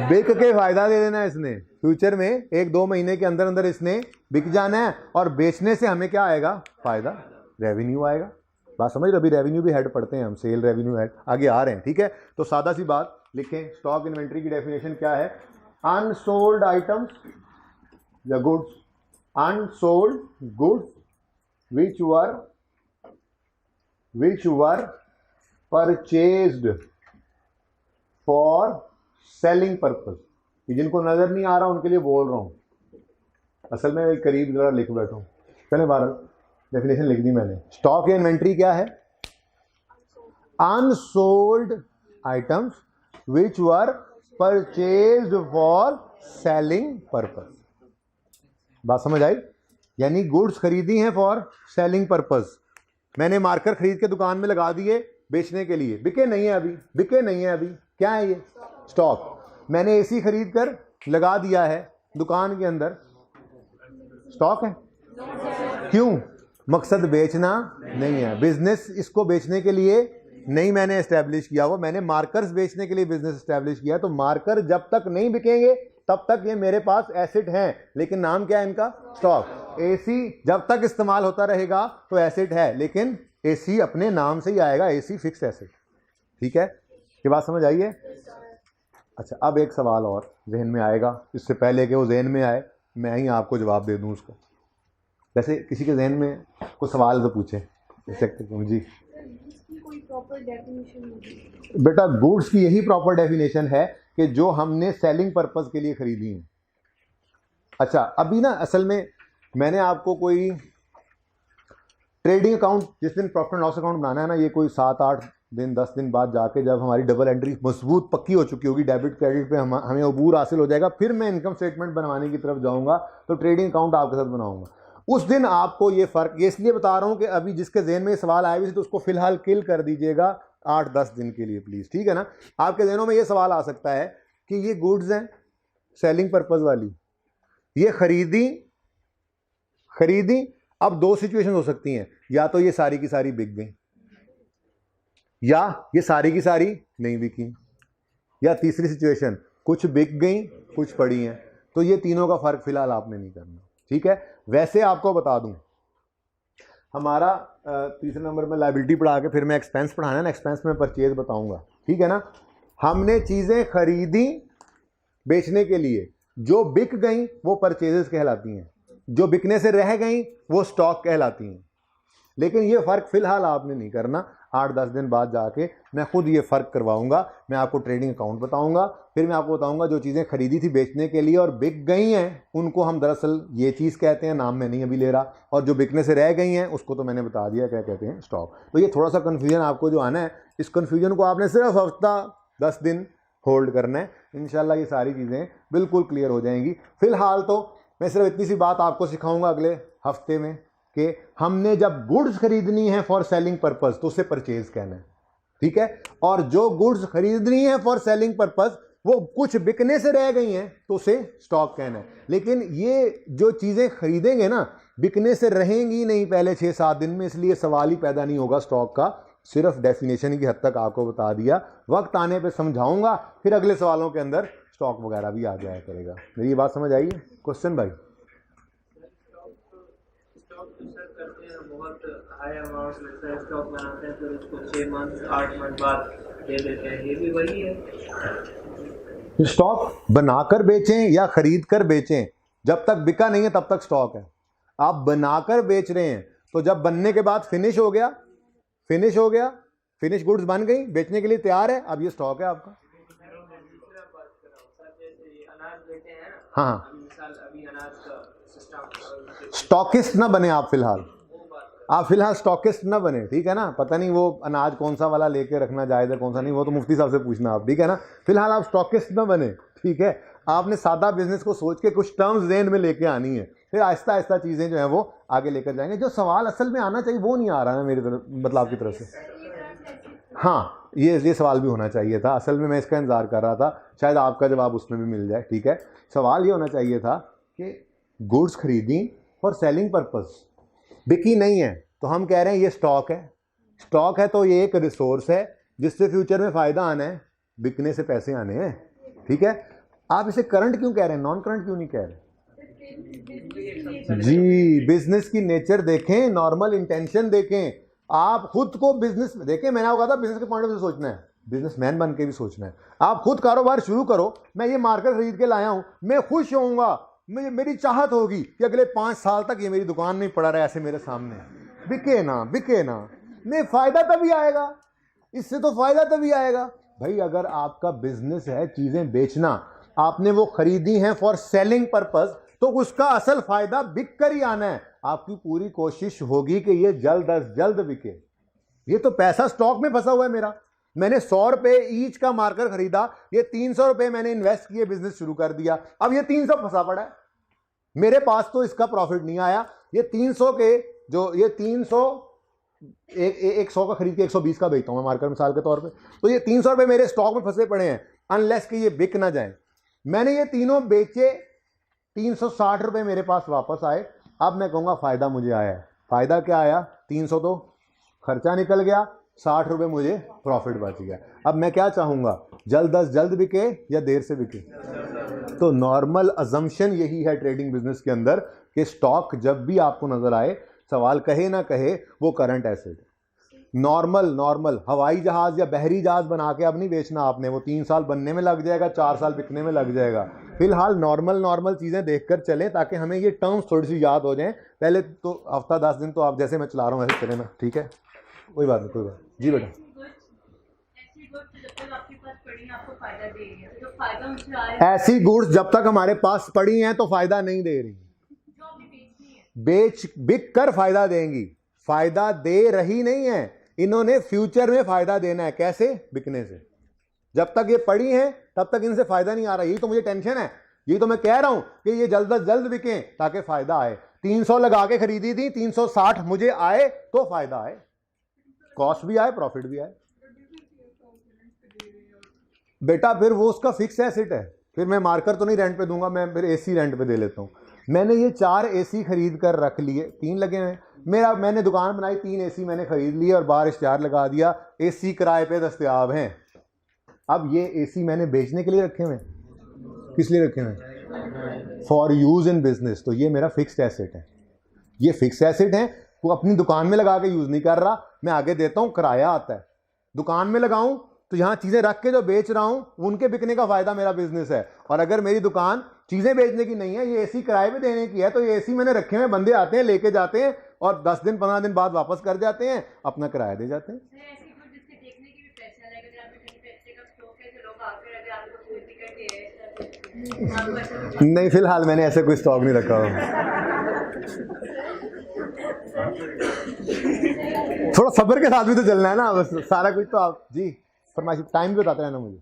बिक के फायदा दे देना है इसने, फ्यूचर में 1-2 महीने के अंदर अंदर इसने बिक जाना है, और बेचने से हमें क्या आएगा? फायदा, रेवेन्यू आएगा। बात समझ रहे? अभी रेवेन्यू भी हेड पढ़ते हैं हम, सेल रेवेन्यू हेड आगे आ रहे हैं। ठीक है, तो सादा सी बात लिखें, स्टॉक इन्वेंट्री की डेफिनेशन क्या है? अनसोल्ड आइटम्स या goods, unsold goods which were purchased for selling purpose। ये जिनको नजर नहीं आ रहा उनके लिए बोल रहा हूं, असल में करीब जरा लिख बैठा हूं। चले बारह डेफिनेशन लिख दी मैंने। स्टॉक या इन्वेंट्री क्या है? Unsold items which were purchased for selling purpose। बात समझ आई? यानी गुड्स खरीदी हैं फॉर सेलिंग पर्पस। मैंने मार्कर खरीद के दुकान में लगा दिए बेचने के लिए, बिके नहीं है अभी, बिके नहीं है अभी, क्या है ये? स्टॉक। मैंने एसी खरीद कर लगा दिया है दुकान के अंदर, स्टॉक है। क्यों? मकसद बेचना नहीं है, बिजनेस इसको बेचने के लिए नहीं मैंने एस्टेब्लिश किया हुआ, मैंने मार्कर्स बेचने के लिए बिजनेस एस्टेब्लिश किया। तो मार्कर जब तक नहीं बिकेंगे तब तक ये मेरे पास एसेट हैं, लेकिन नाम क्या है इनका? स्टॉक। एसी जब तक इस्तेमाल होता रहेगा तो एसेट है, लेकिन एसी अपने नाम से ही आएगा, एसी फिक्स एसेट। ठीक है, ये बात समझ आई है? अच्छा, अब एक सवाल और जहन में आएगा, इससे पहले कि वो जहन में आए मैं ही आपको जवाब दे दूं उसका। वैसे किसी के जहन में कोई सवाल तो पूछे जी। कोई प्रॉपर डेफिनेशन बेटा, गुड्स की यही प्रॉपर डेफिनेशन है कि जो हमने सेलिंग पर्पस के लिए खरीदी है। अच्छा, अभी ना असल में मैंने आपको कोई ट्रेडिंग अकाउंट, जिस दिन प्रॉफिट एंड लॉस अकाउंट बनाना है ना, ये कोई 7-8 दिन 10 दिन बाद जाके जब हमारी डबल एंट्री मजबूत पक्की हो चुकी होगी, डेबिट क्रेडिट पे हमें अबूर हासिल हो जाएगा, फिर मैं इनकम स्टेटमेंट बनवाने की तरफ जाऊंगा, तो ट्रेडिंग अकाउंट आपके साथ बनाऊंगा। उस दिन आपको ये फ़र्क, ये इसलिए बता रहा हूँ कि अभी जिसके जहन में सवाल आए हुए थे तो उसको फिलहाल किल कर दीजिएगा 8-10 दिन के लिए प्लीज़, ठीक है ना। आपके जहनों में ये सवाल आ सकता है कि ये गुड्स हैं सेलिंग पर्पस वाली, ये खरीदी। अब 2 सिचुएशन हो सकती हैं, या तो ये सारी की सारी बिक गई, या ये सारी की सारी नहीं बिकी, या तीसरी सिचुएशन कुछ बिक गई कुछ पड़ी हैं। तो ये तीनों का फ़र्क फिलहाल आपने नहीं करना, ठीक है। वैसे आपको बता दूं, हमारा तीसरे नंबर में लायबिलिटी पढ़ा के फिर मैं एक्सपेंस पढ़ाना है ना, एक्सपेंस में परचेज बताऊंगा, ठीक है ना। हमने चीज़ें खरीदी बेचने के लिए, जो बिक गई वो परचेजेस कहलाती हैं, जो बिकने से रह गई वो स्टॉक कहलाती हैं। लेकिन ये फ़र्क फिलहाल आपने नहीं करना, 8-10 दिन बाद जाके मैं खुद ये फ़र्क करवाऊंगा। मैं आपको ट्रेडिंग अकाउंट बताऊंगा, फिर मैं आपको बताऊंगा जो चीज़ें खरीदी थी बेचने के लिए और बिक गई हैं उनको हम दरअसल ये चीज़ कहते हैं, नाम मैं नहीं अभी ले रहा, और जो बिकने से रह गई हैं उसको तो मैंने बता दिया क्या कहते हैं, स्टॉक। तो ये थोड़ा सा कन्फ्यूजन आपको जो आना है, इस कन्फ्यूजन को आपने सिर्फ हफ्ता 10 दिन होल्ड करना है। इंशाल्लाह ये सारी चीज़ें बिल्कुल क्लियर हो जाएंगी। फिलहाल तो मैं सिर्फ इतनी सी बात आपको सिखाऊंगा अगले हफ्ते में कि हमने जब गुड्स खरीदनी है फॉर सेलिंग पर्पस तो उसे परचेज कहना है, ठीक है। और जो गुड्स खरीदनी है फॉर सेलिंग पर्पस वो कुछ बिकने से रह गई हैं तो उसे स्टॉक कहना है। लेकिन ये जो चीज़ें खरीदेंगे ना, बिकने से रहेंगी नहीं पहले 6-7 दिन में, इसलिए सवाल ही पैदा नहीं होगा स्टॉक का। सिर्फ डेफिनेशन की हद तक आपको बता दिया, वक्त आने पे समझाऊंगा, फिर अगले सवालों के अंदर स्टॉक वगैरह भी आ जाया करेगा। मेरी ये बात समझ आई है? क्वेश्चन भाई? बहुत हाई अमाउंट लगता है, स्टॉक बनाते हैं फिर उसको 6 मंथ 8 मंथ बाद दे देते हैं, ये भी वही है? स्टॉक बनाकर बेचें या खरीद कर बेचें, जब तक बिका नहीं है तब तक स्टॉक है। आप बनाकर बेच रहे हैं तो जब बनने के बाद फिनिश हो गया, फिनिश गुड्स बन गई, बेचने के लिए तैयार है, अब ये स्टॉक है आपका। हाँ, मिसाल अभी अनाज का सिस्टम स्टॉकिस्ट ना बने आप फिलहाल स्टॉकिस्ट ना बने, ठीक है ना। पता नहीं वो अनाज कौन सा वाला लेके रखना जायज़ है कौन सा नहीं, वो तो मुफ्ती साहब से पूछना आप, ठीक है ना। फिलहाल आप स्टॉकिस्ट ना बने, ठीक है। आपने सादा बिजनेस को सोच के कुछ टर्म्स ज़हन में लेके आनी है, फिर आहिस्ता आहिस्ता चीज़ें जो हैं वो आगे लेकर जाएंगे। जो सवाल असल में आना चाहिए वो नहीं आ रहा है मेरी तरफ, मतलब आपकी तरफ से। हाँ, ये सवाल भी होना चाहिए था, असल में मैं इसका इंतज़ार कर रहा था, शायद आपका जवाब उसमें भी मिल जाए, ठीक है। सवाल ये होना चाहिए था कि गुड्स खरीदी फॉर सेलिंग पर्पस, बिकी नहीं है तो हम कह रहे हैं ये स्टॉक है तो ये एक रिसोर्स है जिससे फ्यूचर में फ़ायदा आना है, बिकने से पैसे आने हैं, ठीक है। आप इसे करंट क्यों कह रहे हैं, नॉन करंट क्यों नहीं कह रहे? जी, बिजनेस की नेचर देखें, नॉर्मल इंटेंशन देखें, आप खुद को बिजनेस में देखें। मैंने आपको कहा था बिजनेस के पॉइंट ऑफ व्यू से सोचना है, बिजनेसमैन बन के भी सोचना है। आप खुद कारोबार शुरू करो, मैं ये मार्कर खरीद के लाया हूं, मैं खुश होऊंगा, मेरी चाहत होगी कि अगले 5 साल तक ये मेरी दुकान में पड़ा रहे ऐसे मेरे सामने, बिके ना, नहीं फायदा तभी आएगा, इससे तो फायदा तभी आएगा भाई। अगर आपका बिजनेस है चीजें बेचना, आपने वो खरीदी हैं फॉर सेलिंग पर्पस, तो उसका असल फायदा बिक कर ही आना है। आपकी पूरी कोशिश होगी कि ये जल्द अज जल्द बिके। ये तो पैसा स्टॉक में फंसा हुआ है मेरा, मैंने 100 रुपए ईच का मार्कर खरीदा, ये 300 रुपए मैंने इन्वेस्ट किए, बिजनेस शुरू कर दिया, अब ये 300 फंसा पड़ा है मेरे पास, तो इसका प्रॉफिट नहीं आया। ये 300 के जो ये 300 एक 100 का खरीद के 120 का बेचता हूं मैं मार्कर मिसाल के तौर पे, तो ये 300 रुपए मेरे स्टॉक में फंसे पड़े हैं, अनलेस कि ये बिक ना जाए। मैंने ये तीनों बेचे, 360 रुपए मेरे पास वापस आए। अब मैं कहूँगा फ़ायदा मुझे आया है। फ़ायदा क्या आया? 300 तो खर्चा निकल गया, 60 रुपये मुझे प्रॉफिट बच गया। अब मैं क्या चाहूँगा, जल्द अज जल्द बिके या देर से बिके? तो नॉर्मल अजम्पशन यही है ट्रेडिंग बिजनेस के अंदर कि स्टॉक जब भी आपको नज़र आए, सवाल कहे ना कहे, वो करंट एसेट है। नॉर्मल हवाई जहाज़ या बहरी जहाज़ बना के अब नहीं बेचना आपने, वो 3 साल बनने में लग जाएगा, 4 साल बिकने में लग जाएगा। फिलहाल नॉर्मल चीज़ें देखकर चलें ताकि हमें ये टर्म्स थोड़ी सी याद हो जाएं। पहले तो हफ्ता 10 दिन तो आप जैसे मैं चला रहा हूँ ऐसे चले ना, ठीक है, कोई बात नहीं। जी बेटा, ऐसी गुड्स जब तक हमारे पास पड़ी हैं तो फायदा नहीं दे रही, बिक कर फायदा देंगी, फायदा दे रही नहीं है। इन्होंने फ्यूचर में फायदा देना है, कैसे? बिकने से। जब तक ये पड़ी हैं तब तक इनसे फायदा नहीं आ रहा। यही तो मुझे टेंशन है, यही तो मैं कह रहा हूं कि ये जल्द अज जल्द बिकें ताकि फायदा आए। 300 लगा के खरीदी थी, 360 मुझे आए तो फायदा आए, कॉस्ट भी आए, प्रॉफिट भी आए। बेटा फिर वो उसका फिक्स एसेट है, फिर मैं मार्कर तो नहीं रेंट पे दूंगा, मैं फिर एसी रेंट पे दे लेता हूं। मैंने ये 4 एसी खरीद कर रख लिए, 3 लगे हैं मैंने दुकान बनाई, 3 एसी मैंने खरीद लिए और बाहर इश्तिहार लगा दिया, एसी किराए पे दस्तयाब हैं। अब ये एसी मैंने बेचने के लिए रखे हुए, किस लिए रखे हुए? For use in business. तो ये मेरा फिक्स्ड एसेट है, ये फिक्स एसेट है, वो अपनी दुकान में लगा के यूज नहीं कर रहा, मैं आगे देता हूं, किराया आता है। दुकान में लगाऊं तो यहां चीजें रख के जो बेच रहा हूं उनके बिकने का फायदा मेरा बिजनेस है। और अगर मेरी दुकान चीजें बेचने की नहीं है, ये एसी किराए पे देने की है, तो ये एसी मैंने रखे हुए, बंदे आते हैं लेके जाते हैं और 10 दिन 15 दिन बाद वापस कर जाते हैं, अपना किराया दे जाते हैं। नहीं, फिलहाल मैंने ऐसे कोई स्टॉक नहीं रखा हुआ। थोड़ा सब्र के साथ भी तो चलना है ना, बस सारा कुछ तो आप जी फरमाइश टाइम भी बताते रहना मुझे।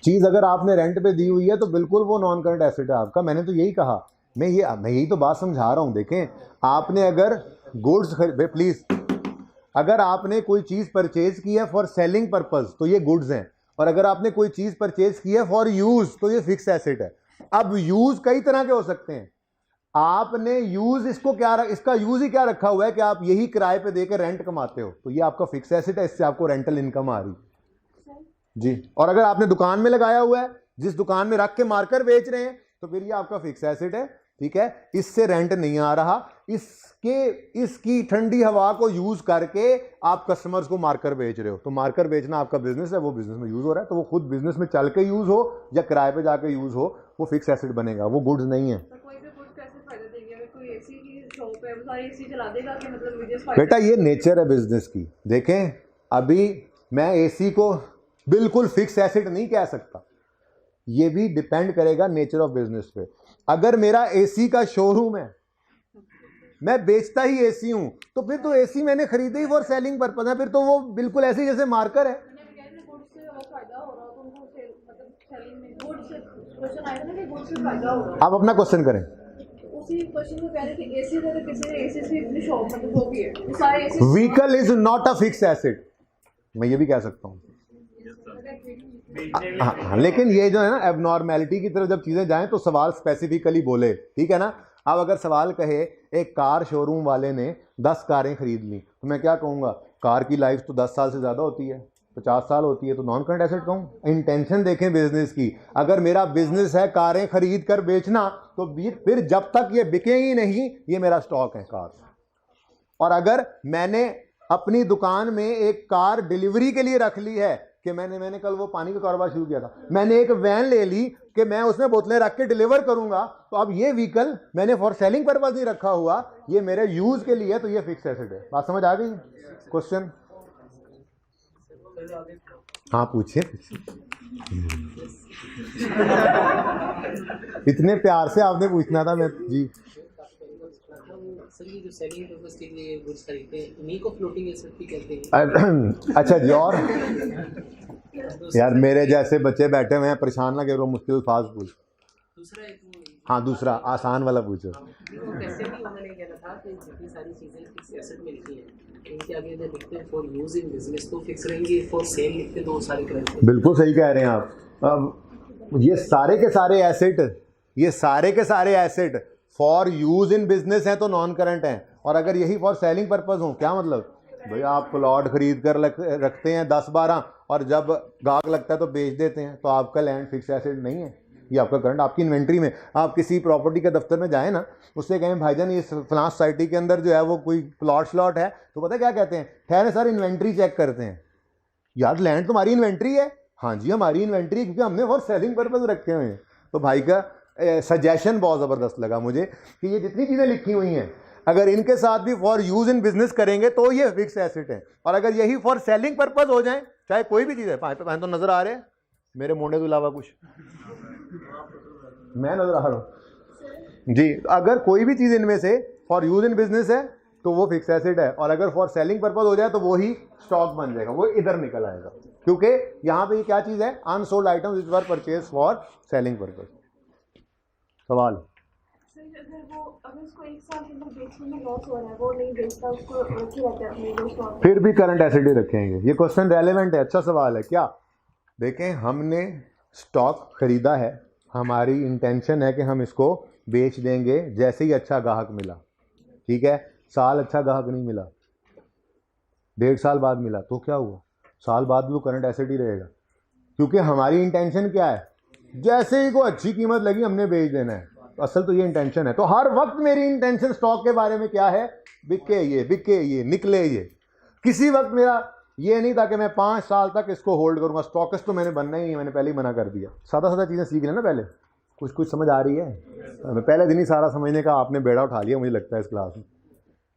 चीज अगर आपने रेंट पे दी हुई है तो बिल्कुल वो नॉन करंट एसेट है आपका। मैंने तो यही कहा, मैं यही तो बात समझा रहा हूं। देखें, आपने अगर गुड्स प्लीज, अगर आपने कोई चीज परचेज की है फॉर सेलिंग पर्पस तो ये गुड्स हैं, और अगर आपने कोई चीज परचेज की है फॉर यूज तो ये फिक्स एसेट है। अब यूज कई तरह के हो सकते हैं, आपने यूज इसका यूज ही क्या रखा हुआ है कि आप यही किराए पे देकर रेंट कमाते हो, तो ये आपका फिक्स एसेट है, इससे आपको रेंटल इनकम आ रही जी। और अगर आपने दुकान में लगाया हुआ है, जिस दुकान में रख के मार्कर बेच रहे हैं, तो फिर ये आपका फिक्स एसेट है, ठीक है, इससे रेंट नहीं आ रहा। इसकी ठंडी हवा को यूज करके आप कस्टमर्स को मार्कर बेच रहे हो, तो मार्कर बेचना आपका बिजनेस है, वो बिजनेस में यूज हो रहा है, तो वो खुद बिजनेस में चल के यूज हो या किराए पे जाके यूज हो, वो फिक्स एसेट बनेगा, वो गुड्स नहीं है। बेटा ये नेचर है बिजनेस की। देखें, अभी मैं एसी को बिल्कुल फिक्स एसेट नहीं कह सकता, ये भी डिपेंड करेगा नेचर ऑफ बिजनेस पे। अगर मेरा एसी का शोरूम है, मैं बेचता ही एसी हूं, तो फिर तो एसी मैंने खरीदे ही फॉर सेलिंग पर्पज है, फिर तो वो बिल्कुल ऐसे ही जैसे मार्कर है। आप अपना क्वेश्चन करें। उसी क्वेश्चन को कह रहे थे एसी अगर किसी ने एसी से अपनी शॉप मतलब वो भी है वो सारे AC vehicle is not a fix asset, मैं ये भी कह सकता हूँ। हाँ, लेकिन ये जो है ना एबनॉर्मेलिटी की तरफ जब चीज़ें जाएं तो सवाल स्पेसिफिकली बोले, ठीक है ना। अब अगर सवाल कहे एक कार शोरूम वाले ने 10 कारें खरीद ली, तो मैं क्या कहूँगा, कार की लाइफ तो 10 साल से ज़्यादा होती है, 50 साल होती है, तो नॉन करंट एसेट कहूँ। इंटेंशन देखें बिजनेस की। अगर मेरा बिजनेस है कारें खरीद कर बेचना, तो फिर जब तक ये बिकेगी नहीं, ये मेरा स्टॉक है कार। और अगर मैंने अपनी दुकान में एक कार डिलीवरी के लिए रख ली है कि मैंने कल वो पानी का कारोबार शुरू किया था, मैंने एक वैन ले ली कि मैं उसमें बोतलें रख के डिलीवर करूंगा, तो अब ये व्हीकल मैंने फॉर सेलिंग पर्पज नहीं रखा हुआ, ये मेरे यूज के लिए, तो ये फिक्स एसेट है। बात समझ आ गई? क्वेश्चन? हाँ पूछिए। इतने प्यार से आपने पूछना था। मैं जी सर ये जो सेलिंग पर्पस के लिए गुड्स खरीदते हैं उन्हीं को फ्लोटिंग एसेट भी कहते हैं। अच्छा जी। और यार मेरे जैसे बच्चे बैठे हुए हैं, परेशान ना करो, मुश्किल फास्ट पूछ। दूसरा एक वो हाँ दूसरा आसान वाला पूछो। वो वैसे भी उन्होंने कहना था कि जितनी सारी चीज़ें फिक्स एसेट में लिखी हैं इनके आगे अगर लिखते हैं फॉर यूज इन बिजनेस तो फिक्स रहेंगे, फॉर सेल लिखते तो वो सारे करेंगे। बिल्कुल सही कह रहे हैं आप। अब ये सारे के सारे asset for use in business हैं तो नॉन करंट हैं, और अगर यही फॉर सेलिंग पर्पज हो, क्या मतलब भाई आप प्लॉट खरीद कर रखते हैं 10-12 और जब गाहक लगता है तो बेच देते हैं, तो आपका लैंड फिक्स एसेट नहीं है, ये आपका करंट। आपकी इन्वेंट्री में आप किसी प्रॉपर्टी के दफ्तर में जाएं ना, उससे कहें भाईजान ये फलां सोसाइटी के अंदर जो है वो कोई प्लॉट है, तो पता क्या कहते हैं, ठहरे सर इन्वेंट्री चेक करते हैं। यार लैंड तुम्हारी इन्वेंट्री है? हाँ जी हमारी इन्वेंट्री, क्योंकि हमने फॉर सेलिंग पर्पज रखे हुए हैं। तो भाई का सजेशन बहुत ज़बरदस्त लगा मुझे कि ये जितनी चीज़ें लिखी हुई हैं अगर इनके साथ भी फॉर यूज इन बिजनेस करेंगे तो ये फिक्स एसेट है, और अगर यही फॉर सेलिंग पर्पज हो जाए, चाहे कोई भी चीज़ है, पाए तो नजर आ रहे हैं मेरे मोंडे के अलावा कुछ मैं नजर आ रहा हूँ जी। अगर कोई भी चीज़ इनमें से फॉर यूज इन बिजनेस है तो वो फिक्स एसेट है, और अगर फॉर सेलिंग पर्पज हो जाए तो वो ही स्टॉक बन जाएगा, वो इधर निकल आएगा, क्योंकि यहाँ पे ये क्या चीज़ है, unsold items which were purchase for selling purpose. सवाल? अगर उसको एक साल के अंदर बेचने में लॉस हो रहा है, वो नहीं बेचता, उसको रखे रहते हैं अपने दोस्तों, फिर भी करंट एसेट ही रखेंगे। ये क्वेश्चन रेलेवेंट है, अच्छा सवाल है। क्या देखें, हमने स्टॉक खरीदा है, हमारी इंटेंशन है कि हम इसको बेच देंगे जैसे ही अच्छा ग्राहक मिला, ठीक है। साल अच्छा ग्राहक नहीं मिला, 1.5 साल बाद मिला, तो क्या हुआ, साल बाद भी वो करंट एसेट ही रहेगा, क्योंकि हमारी इंटेंशन क्या है, जैसे ही को अच्छी कीमत लगी हमने बेच देना है। तो असल तो ये इंटेंशन है। तो हर वक्त मेरी इंटेंशन स्टॉक के बारे में क्या है, बिके ये निकले ये। किसी वक्त मेरा ये नहीं था कि मैं 5 साल तक इसको होल्ड करूंगा। स्टॉकिस्ट तो मैंने बनना ही नहीं, मैंने पहले ही मना कर दिया। सादा चीज़ें सीख लेना पहले, कुछ समझ आ रही है। मैं पहले दिन ही सारा समझने का आपने बेड़ा उठा लिया मुझे लगता है इस क्लास में।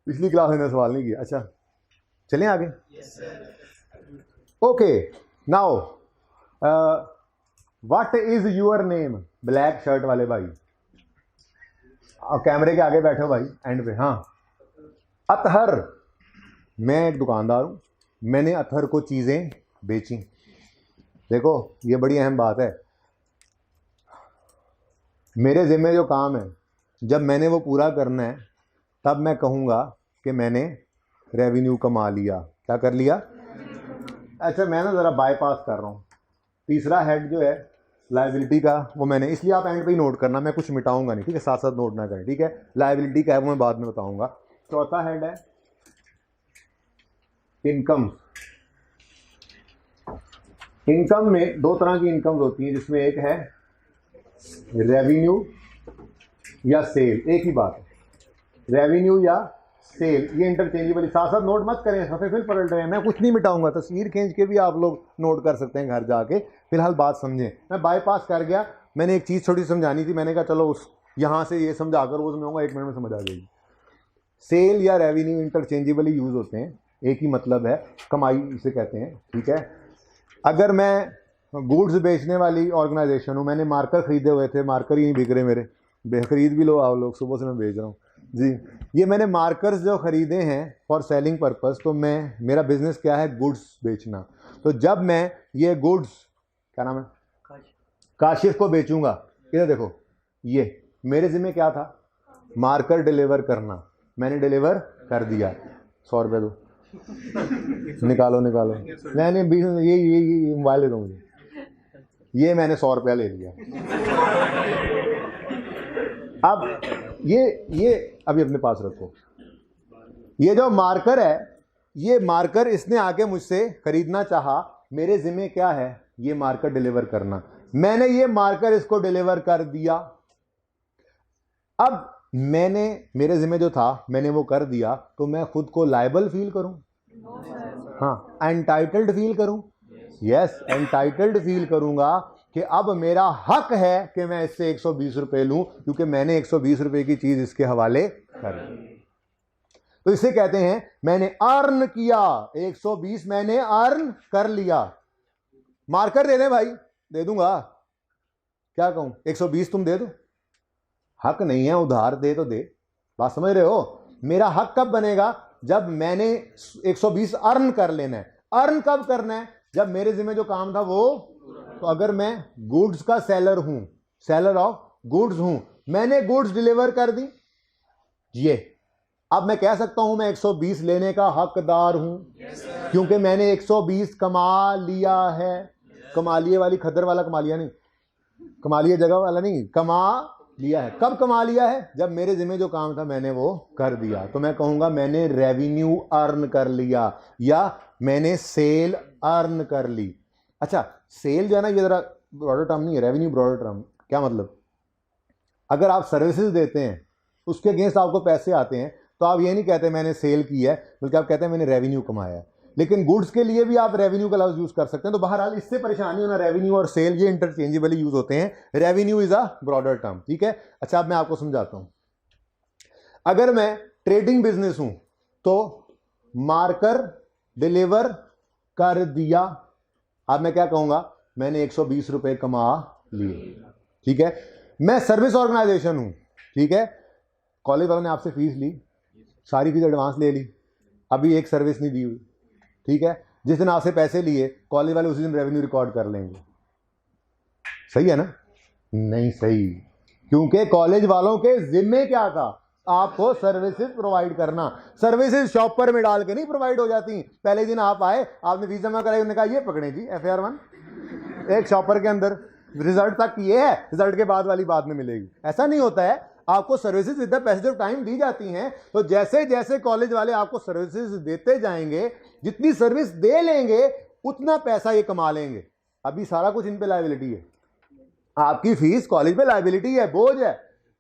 पिछली क्लास में सवाल नहीं किया। अच्छा चलें आगे। Okay now what is your name? Black shirt वाले भाई, कैमरे के आगे बैठे हो भाई, एंड पे। हाँ, अतहर। मैं एक दुकानदार हूँ, मैंने अतहर को चीज़ें बेची। देखो ये बड़ी अहम बात है, मेरे ज़िम्मे जो काम है जब मैंने वो पूरा करना है तब मैं कहूँगा कि मैंने रेवेन्यू कमा लिया। क्या कर लिया? अच्छा मैं ना ज़रा बाईपास कर रहा हूँ। तीसरा हेड जो है लायबिलिटी का, वो मैंने, इसलिए आप एंड पे ही नोट करना, मैं कुछ मिटाऊंगा नहीं, ठीक है, साथ साथ नोट ना करें, ठीक है। लायबिलिटी का है वो मैं बाद में बताऊंगा। चौथा हेड है इनकम। इनकम में 2 तरह की इनकम होती हैं, जिसमें एक है रेवेन्यू या सेल, एक ही बात है, रेवेन्यू या सेल, ये इंटरचेंजेबल। साथ साथ नोट मत करें, सफे फिर पलट रहे हैं, मैं कुछ नहीं मिटाऊंगा, तस्वीर खींच के भी आप लोग नोट कर सकते हैं घर जाके। फिलहाल बात समझें, मैं बाईपास कर गया, मैंने एक चीज़ छोटी समझानी थी, मैंने कहा चलो उस यहाँ से ये समझा कर वो समझाऊंगा, 1 मिनट में समझ आ जाएगी। सेल या रेवेन्यू इंटरचेंजेबली यूज़ होते हैं, एक ही मतलब है, कमाई इसे कहते हैं, ठीक है। अगर मैं गुड्स बेचने वाली ऑर्गेनाइजेशन हूँ। मैंने मार्कर खरीदे हुए थे, मार्कर ही नहीं बिक रहे मेरे, खरीद भी लो आप लोग, सुबह से मैं बेच रहा हूँ जी। ये मैंने मार्कर्स जो ख़रीदे हैं फॉर सेलिंग पर्पस, तो मेरा बिज़नेस क्या है, गुड्स बेचना। तो जब मैं ये गुड्स, क्या नाम है, काशिफ को बेचूंगा, इधर देखो, ये मेरे ज़िम्मे क्या था, मार्कर डिलीवर करना। मैंने डिलीवर कर दिया, 100 रुपये दो, निकालो निकालो, मैंने 20, ये मोबाइल दे दो मुझे, ये मैंने 100 रुपया ले लिया। अब ये अभी अपने पास रखो। ये जो मार्कर है, ये मार्कर इसने आके मुझसे खरीदना चाहा, मेरे ज़िम्मे क्या है, ये मार्कर डिलीवर करना। मैंने ये मार्कर इसको डिलीवर कर दिया। अब मैंने, मेरे ज़िम्मे जो था मैंने वो कर दिया, तो मैं खुद को लायबल फील करूं? हाँ, एंटाइटल्ड फील करूं? यस, एंटाइटल्ड फील करूंगा कि अब मेरा हक है कि मैं इससे 120 रुपये लूं, क्योंकि मैंने 120 रुपये की चीज़ इसके हवाले कर दी। तो इसे कहते हैं मैंने अर्न किया, 120 मैंने अर्न कर लिया। मार्कर दे दे भाई, दे दूंगा, क्या कहूं, 120 तुम दे दो, हक नहीं है, उधार दे तो दे, बात समझ रहे हो। मेरा हक कब बनेगा, जब मैंने 120 अर्न कर लेना है। अर्न कब करना है, जब मेरे जिम्मे जो काम था वो, तो अगर मैं गुड्स का सेलर हूं, सेलर ऑफ गुड्स हूं, मैंने गुड्स डिलीवर कर दी, ये अब मैं कह सकता हूं मैं 120 लेने का हकदार हूं, क्योंकि मैंने 120 कमा लिया है। कमालिए वाली खद्दर वाला कमालिया नहीं, कमालिए जगह वाला नहीं, कमा लिया है। कब कमा लिया है, जब मेरे जिम्मे जो काम था मैंने वो कर दिया। तो मैं कहूंगा मैंने रेवेन्यू अर्न कर लिया, या मैंने सेल अर्न कर ली। अच्छा, सेल जो है ना, ये जरा ब्रॉडर टर्म नहीं है, रेवेन्यू ब्रॉडर टर्म। क्या मतलब, अगर आप सर्विसेज देते हैं, उसके अगेंस्ट आपको पैसे आते हैं, तो आप ये नहीं कहते मैंने सेल की है, बल्कि आप कहते हैं मैंने रेवेन्यू कमाया है। लेकिन गुड्स के लिए भी आप रेवेन्यू का लफ्ज़ यूज़ कर सकते हैं। तो बहरहाल इससे परेशानी होना, रेवेन्यू और सेल ये इंटरचेंजेबली यूज़ होते हैं। Revenue is a broader term, ठीक है। अच्छा, अब मैं आपको समझाता हूँ। अगर मैं ट्रेडिंग बिजनेस हूँ, तो मार्कर डिलीवर कर दिया, अब मैं क्या कहूँगा, मैंने 120 रुपये कमा लिए, ठीक है। मैं सर्विस ऑर्गेनाइजेशन हूँ, ठीक है, कॉलेज वालों ने आपसे फीस ली, सारी फीस एडवांस ले ली, अभी एक सर्विस नहीं दी हुई, ठीक है। जिस दिन आपसे पैसे लिए, कॉलेज वाले उसी दिन रेवेन्यू रिकॉर्ड कर लेंगे। सही है ना? नहीं सही, क्योंकि कॉलेज वालों के जिम्मे क्या था, आपको सर्विसेज प्रोवाइड करना। सर्विसेज शॉपर में डाल के नहीं प्रोवाइड हो जाती। पहले दिन आप आए, आपने फीस जमा कराई, उन्होंने कहा ये पकड़े जी FAR 1, एक शॉपर के अंदर रिजल्ट तक ये है, रिजल्ट के बाद वाली बाद में मिलेगी। ऐसा नहीं होता है। आपको services with the passage of time दी जाती हैं। तो जैसे जैसे कॉलेज वाले आपको सर्विसेज देते जाएंगे, जितनी सर्विस दे लेंगे उतना पैसा ये कमा लेंगे। अभी सारा कुछ इन पे लायबिलिटी है, आपकी फीस कॉलेज पे लायबिलिटी है, बोझ है,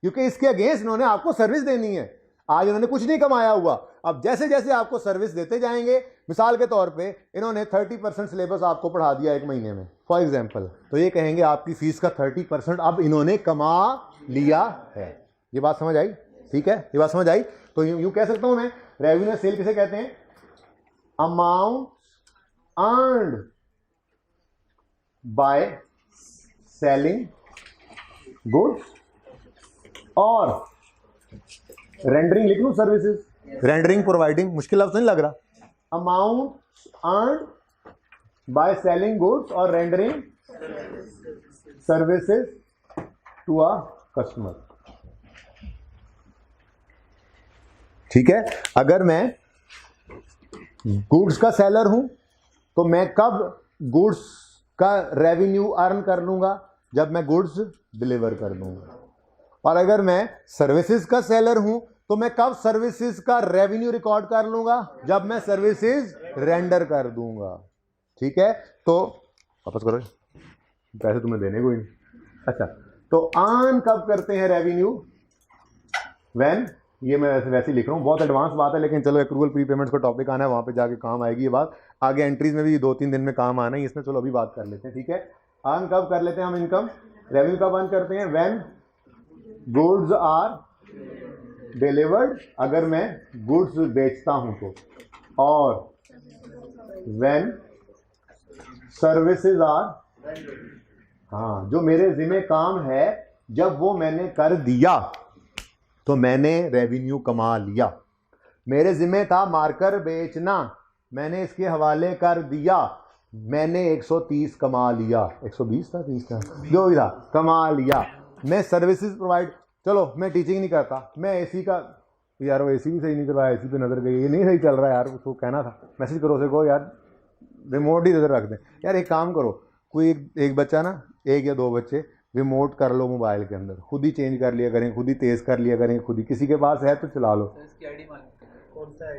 क्योंकि इसके अगेंस्ट इन्होंने आपको सर्विस देनी है। आज इन्होंने कुछ नहीं कमाया हुआ। अब जैसे जैसे आपको सर्विस देते जाएंगे, मिसाल के तौर पे इन्होंने 30% सिलेबस आपको पढ़ा दिया 1 महीने में फॉर एग्जांपल, तो ये कहेंगे आपकी फीस का 30% अब इन्होंने कमा लिया है। ये बात समझ आई? ठीक है, ये बात समझ आई? तो यूं कह सकता हूं मैं, रेवेन्यू सेल किसे कहते हैं, amount earned by selling goods, और रेंडरिंग लिख लूं सर्विसेज, रेंडरिंग प्रोवाइडिंग, मुश्किल लफ्ज़ नहीं लग रहा। Amount earned by selling goods और rendering services to a customer. ठीक है, अगर मैं गुड्स का सेलर हूं, तो मैं कब गुड्स का रेवेन्यू अर्न कर लूंगा, जब मैं गुड्स डिलीवर कर दूंगा। और अगर मैं सर्विसेज का सेलर हूं, तो मैं कब सर्विसेज का रेवेन्यू रिकॉर्ड कर लूंगा, जब मैं सर्विसेज रेंडर कर दूंगा। ठीक है, तो वापस करो, पैसे तुम्हें देने कोई नहीं। अच्छा, तो अर्न कब करते हैं रेवेन्यू, व्हेन, ये मैं वैसे ही लिख रहा हूँ, बहुत एडवांस बात है, लेकिन चलो एक्रूवल प्री पेमेंट्स का टॉपिक आना है, वहाँ पे जाके काम आएगी ये बात। आगे एंट्रीज में भी 2-3 दिन में काम आना है, इसमें चलो अभी बात कर लेते हैं। ठीक है, अर्न कब कर लेते हैं हम इनकम, रेवेन्यू कब अर्न करते हैं, व्हेन गुड्स आर डिलीवर्ड, अगर मैं गुड्स बेचता हूं तो, और व्हेन सर्विसेज आर हाँ, जो मेरे जिम्मे काम है, जब वो मैंने कर दिया तो मैंने रेवेन्यू कमा लिया। मेरे जिम्मे था मार्कर बेचना, मैंने इसके हवाले कर दिया, मैंने 130 कमा लिया। 120 था, 30 था, जो भी था, कमा लिया। मैं सर्विसेज प्रोवाइड, चलो मैं टीचिंग नहीं करता, मैं एसी का, यार वो एसी भी सही नहीं करवाया, एसी पे नज़र गई, ये नहीं सही चल रहा है यार, उसको कहना था, मैसेज करो उसे, को यार रिमोट ही इधर रख दें। यार एक काम करो, कोई एक बच्चा ना, 1 या 2 बच्चे रिमोट कर लो मोबाइल के अंदर, खुद ही चेंज कर लिया करें, खुद ही तेज़ कर लिया करें, खुद ही, किसी के पास है तो चला लो।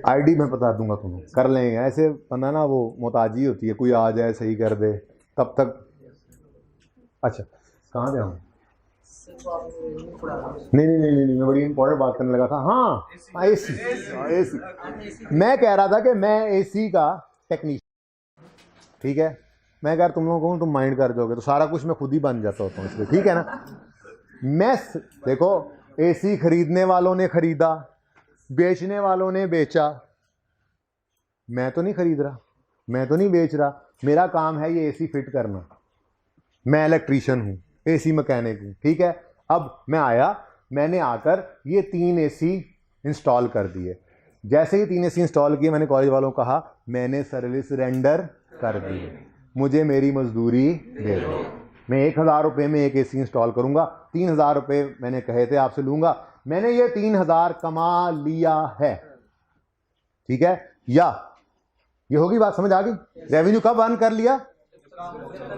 आईडी मैं बता दूंगा, तुम्हें कर लेंगे। ऐसे बंदा ना वो मोहताजी होती है, कोई आ जाए सही कर दे तब तक। अच्छा कहाँ गया हूँ? नहीं, मैं बड़ी इंपॉर्टेंट बात करने लगा था। हाँ, एसी। मैं कह रहा था कि मैं एसी का टेक्नीशियन, ठीक है, मैं कह तुम लोगों को तुम माइंड कर दोगे तो सारा कुछ मैं खुद ही बन जाता होता हूँ इसलिए, ठीक है ना। मैं देखो, एसी खरीदने वालों ने खरीदा, बेचने वालों ने बेचा, मैं तो नहीं खरीद रहा, मैं तो नहीं बेच रहा, मेरा काम है ये एसी फिट करना। मैं इलेक्ट्रीशियन हूँ, एसी मैकेनिक हूँ, ठीक है। अब मैं आया, मैंने आकर ये 3 एसी इंस्टॉल कर दिए। जैसे ही 3 एसी इंस्टॉल किए, मैंने कॉलेज वालों को कहा मैंने सर्विस रेंडर कर दी है, मुझे मेरी मजदूरी दे दो। मैं 1000 रुपये में एक एसी इंस्टॉल करूँगा, 3000 रुपये मैंने कहे थे आपसे लूँगा, मैंने ये 3000 कमा लिया है, ठीक है। या ये होगी बात, समझ आ गई? रेवेन्यू कब अर्न कर लिया?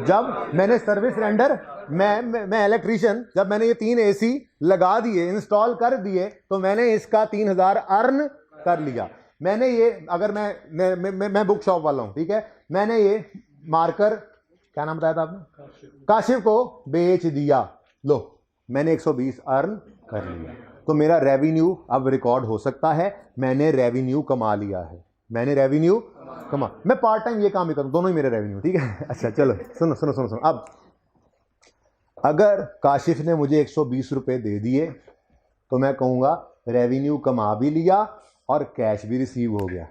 जब मैंने सर्विस रेंडर, मैं इलेक्ट्रीशियन, जब मैंने ये 3 एसी लगा दिए, इंस्टॉल कर दिए, तो मैंने इसका 3000 अर्न कर लिया। मैंने ये, अगर मैं बुक शॉप वाला हूँ, ठीक है, मैंने ये मार्कर, क्या नाम बताया था आपने, काशिफ को बेच दिया, लो मैंने 120 अर्न कर लिया। तो मेरा रेवेन्यू अब रिकॉर्ड हो सकता है, मैंने रेवेन्यू कमा लिया है, मैंने रेवेन्यू कमा। मैं पार्ट टाइम ये काम ही करूँ, दोनों ही मेरे रेवेन्यू, ठीक है। अच्छा चलो सुनो। अब अगर काशिफ ने मुझे 120 रुपये दे दिए तो मैं कहूँगा रेवेन्यू कमा भी लिया और कैश भी रिसीव हो गया।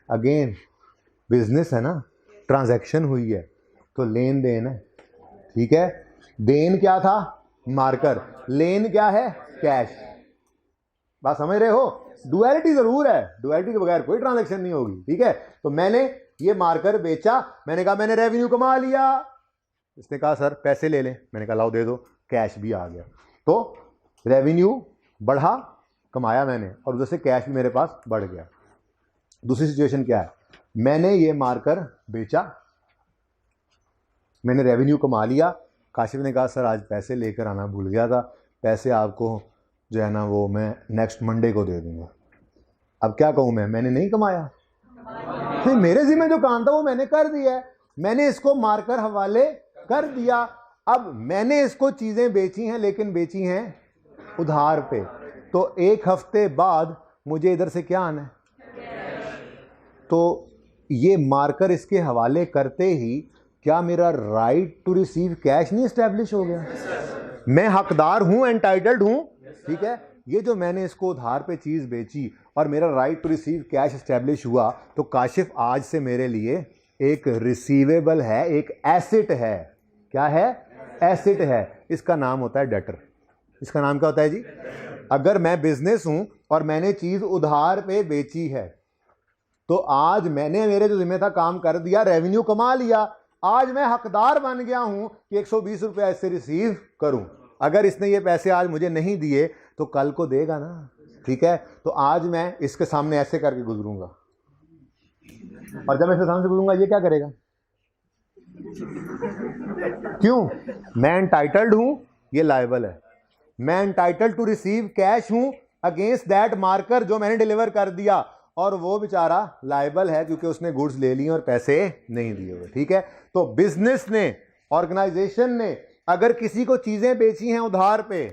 अगेन बिजनेस है ना, ट्रांजैक्शन हुई है तो लेन देन है, ठीक है। देन क्या था? मार्कर। लेन क्या है? कैश। बात समझ रहे हो? डुअलिटी जरूर है, डुअलिटी के बगैर कोई ट्रांजैक्शन नहीं होगी, ठीक है। तो मैंने ये मार्कर बेचा, मैंने कहा मैंने रेवेन्यू कमा लिया। इसने कहा सर पैसे ले लें, मैंने कहा लाओ दे दो, कैश भी आ गया। तो रेवेन्यू बढ़ा, कमाया मैंने, और उधर से कैश भी मेरे पास बढ़ गया। दूसरी सिचुएशन क्या है? मैंने ये मार्कर बेचा, मैंने रेवेन्यू कमा लिया, काशिफ ने कहा सर आज पैसे लेकर आना भूल गया था, पैसे आपको जो है ना वो मैं नेक्स्ट मंडे को दे दूंगा। अब क्या कहूँ मैंने नहीं कमाया, तो मेरे जिम्मे जो काम था वो मैंने कर दिया है, मैंने इसको मार्कर हवाले कर दिया। अब मैंने इसको चीज़ें बेची हैं, लेकिन बेची हैं उधार पे, तो 1 हफ्ते बाद मुझे इधर से क्या आना है? तो ये मार्कर इसके हवाले करते ही क्या मेरा राइट टू रिसीव कैश नहीं एस्टेब्लिश हो गया? मैं हकदार हूं, एंटाइटल्ड हूं, ठीक है। ये जो मैंने इसको उधार पे चीज़ बेची और मेरा right to receive cash establish हुआ, तो काशिफ आज से मेरे लिए एक रिसीवेबल है, एक एसेट है। क्या है? एसेट है। इसका नाम होता है डेटर। इसका नाम क्या होता है जी? अगर मैं बिजनेस हूं और मैंने चीज़ उधार पे बेची है, तो आज मैंने मेरे जो जिम्मे था काम कर दिया, रेवेन्यू कमा लिया, आज मैं हकदार बन गया हूं कि 120 रुपये इससे रिसीव करूं। अगर इसने ये पैसे आज मुझे नहीं दिए तो कल को देगा ना, ठीक है। तो आज मैं इसके सामने ऐसे करके गुजरूंगा, और जब मैं इसके सामने से गुजरूंगा ये क्या करेगा? क्यों? मैं एंटाइटल्ड हूं, ये लायबल है। मैं एंटाइटल्ड टू रिसीव कैश हूं अगेंस्ट दैट मार्कर जो मैंने डिलीवर कर दिया, और वो बेचारा लायबल है क्योंकि उसने गुड्स ले लिए और पैसे नहीं दिए हुए, ठीक है। तो बिजनेस ने, ऑर्गेनाइजेशन ने अगर किसी को चीजें बेची हैं उधार पे,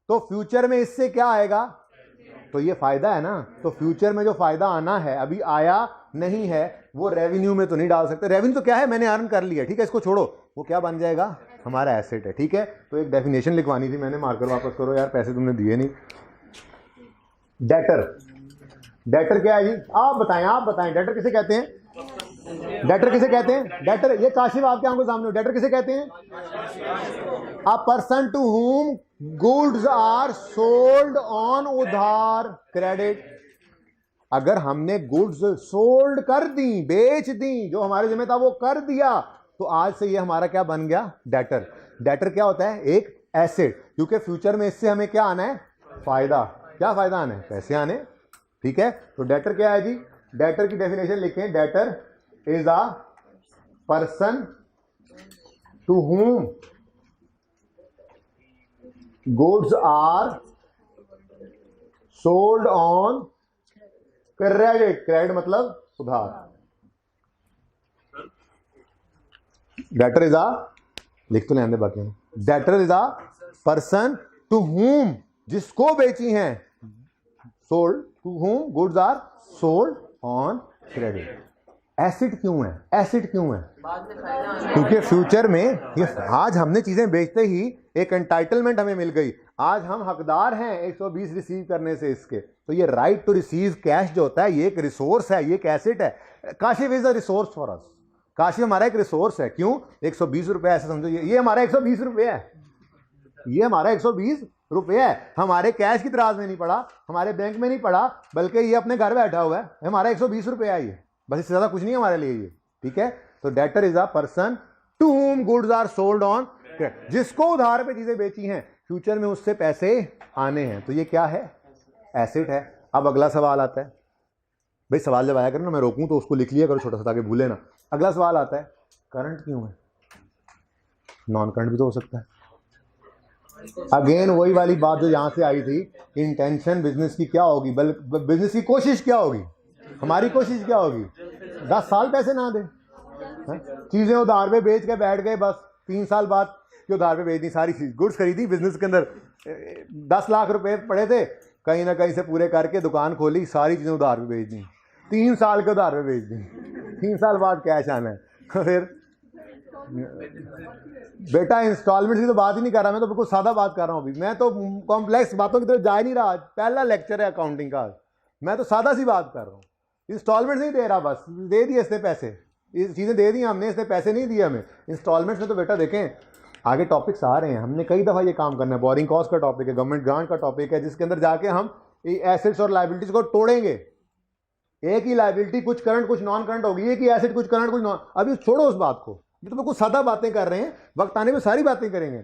तो फ्यूचर में इससे क्या आएगा? तो ये फायदा है ना। तो फ्यूचर में जो फायदा आना है, अभी आया नहीं है, वो रेवेन्यू में तो नहीं डाल सकते। रेवेन्यू तो क्या है? मैंने अर्न कर लिया, ठीक है, इसको छोड़ो। वो क्या बन जाएगा? हमारा एसेट है, ठीक है। तो एक डेफिनेशन लिखवानी थी मैंने, मार्कर वापस करो यार, पैसे तुमने दिए नहीं। डेटर, डेटर क्या है जी? आप बताएं डेटर किसे कहते हैं? डेटर किसे कहते हैं? डेटर, ये काशिफ आपके आंखों सामने, डेटर किसे कहते हैं? A person to whom goods are sold on उधार क्रेडिट। अगर हमने गुड्स सोल्ड कर दी, बेच दी, जो हमारे जिम्मे था वो कर दिया, तो आज से ये हमारा क्या बन गया? डेटर। डेटर क्या होता है? एक एसेट, क्योंकि फ्यूचर में इससे हमें क्या आना है? फायदा। क्या फायदा आना है? पैसे आने। ठीक है, तो डेटर क्या है जी? डेटर की डेफिनेशन लिखें, debtor is a person to whom goods are sold on credit. Credit मतलब उधार। डेटर इज अ, लिख तो लेने बाकी, debtor is a person to whom, जिसको बेची हैं, sold, to whom goods are sold on credit. Asset क्यों है? एसिड क्यों है? बाद में फायदा आना क्योंकि फ्यूचर में ये, आज हमने चीजें बेचते ही एक एंटाइटलमेंट हमें मिल गई, आज हम हकदार हैं 120 रिसीव करने से इसके। तो ये राइट टू रिसीव कैश जो होता है, ये एक रिसोर्स है, ये एक एसेट है। Kashif is a resource for us. Kashif हमारा एक रिसोर्स है। क्यों? 120 रुपए, ऐसे समझो, ये हमारा 120 रुपये है, ये हमारा 120 रुपये है। हमारे कैश की तराज में नहीं पड़ा, हमारे बैंक में नहीं पड़ा, बल्कि ये अपने घर बैठा हुआ है, हमारा 120 रुपये है ये, बस इससे ज्यादा कुछ नहीं है हमारे लिए ये। ठीक है, तो debtor is a person to whom goods are sold on credit, जिसको उधार पे चीजें बेची हैं, फ्यूचर में उससे पैसे आने हैं, तो ये क्या है? एसेट है। अब अगला सवाल आता है, भाई सवाल जब आया करो ना, मैं रोकूं तो उसको लिख लिया करो छोटा सा, ताकि भूले ना। अगला सवाल आता है, करंट क्यों है? नॉन करंट भी तो हो सकता है। अगेन वही वाली बात जो यहां से आई थी, इंटेंशन बिजनेस की क्या होगी, बिजनेस की कोशिश क्या होगी, हमारी कोशिश क्या होगी? 10 साल पैसे ना दे, चीजें उधार पे बेच के बैठ गए, बस 3 साल बाद कि उधार पे बेच दी, सारी चीज गुड्स खरीदी, बिजनेस के अंदर 10 लाख रुपए पड़े थे, कहीं ना कहीं से पूरे करके दुकान खोली, सारी चीजें उधार पे बेच दी, 3 साल के उधार पे बेच दी, 3 साल बाद कैश आना है। फिर बेटा इंस्टॉलमेंट की तो बात ही नहीं कर रहा, मैं तो बिल्कुल सादा बात कर रहा हूँ अभी, मैं तो कॉम्प्लेक्स बातों की तरफ जा ही नहीं रहा। पहला लेक्चर है अकाउंटिंग का, मैं तो सादा सी बात कर रहा हूँ। इंस्टॉलमेंट नहीं दे रहा, बस दे दिए इसने पैसे, ये चीज़ें दे दी हमने, इसने पैसे नहीं दिए हमें इंस्टॉलमेंट्स में। तो बेटा देखें आगे टॉपिक्स आ रहे हैं, हमने कई दफ़ा ये काम करना है। बोरिंग कॉस्ट का टॉपिक है, गवर्नमेंट ग्रांट का टॉपिक है, जिसके अंदर जाके हम एसेट्स और लाइबिलिटीज को तोड़ेंगे। एक ही लाइबिलिटी कुछ करंट कुछ नॉन करंट होगी, एक ही एसेट कुछ करंट कुछ नॉन। अभी छोड़ो उस बात को, ये तो कुछ सादा बातें कर रहे हैं, वक्त आने में सारी बातें करेंगे।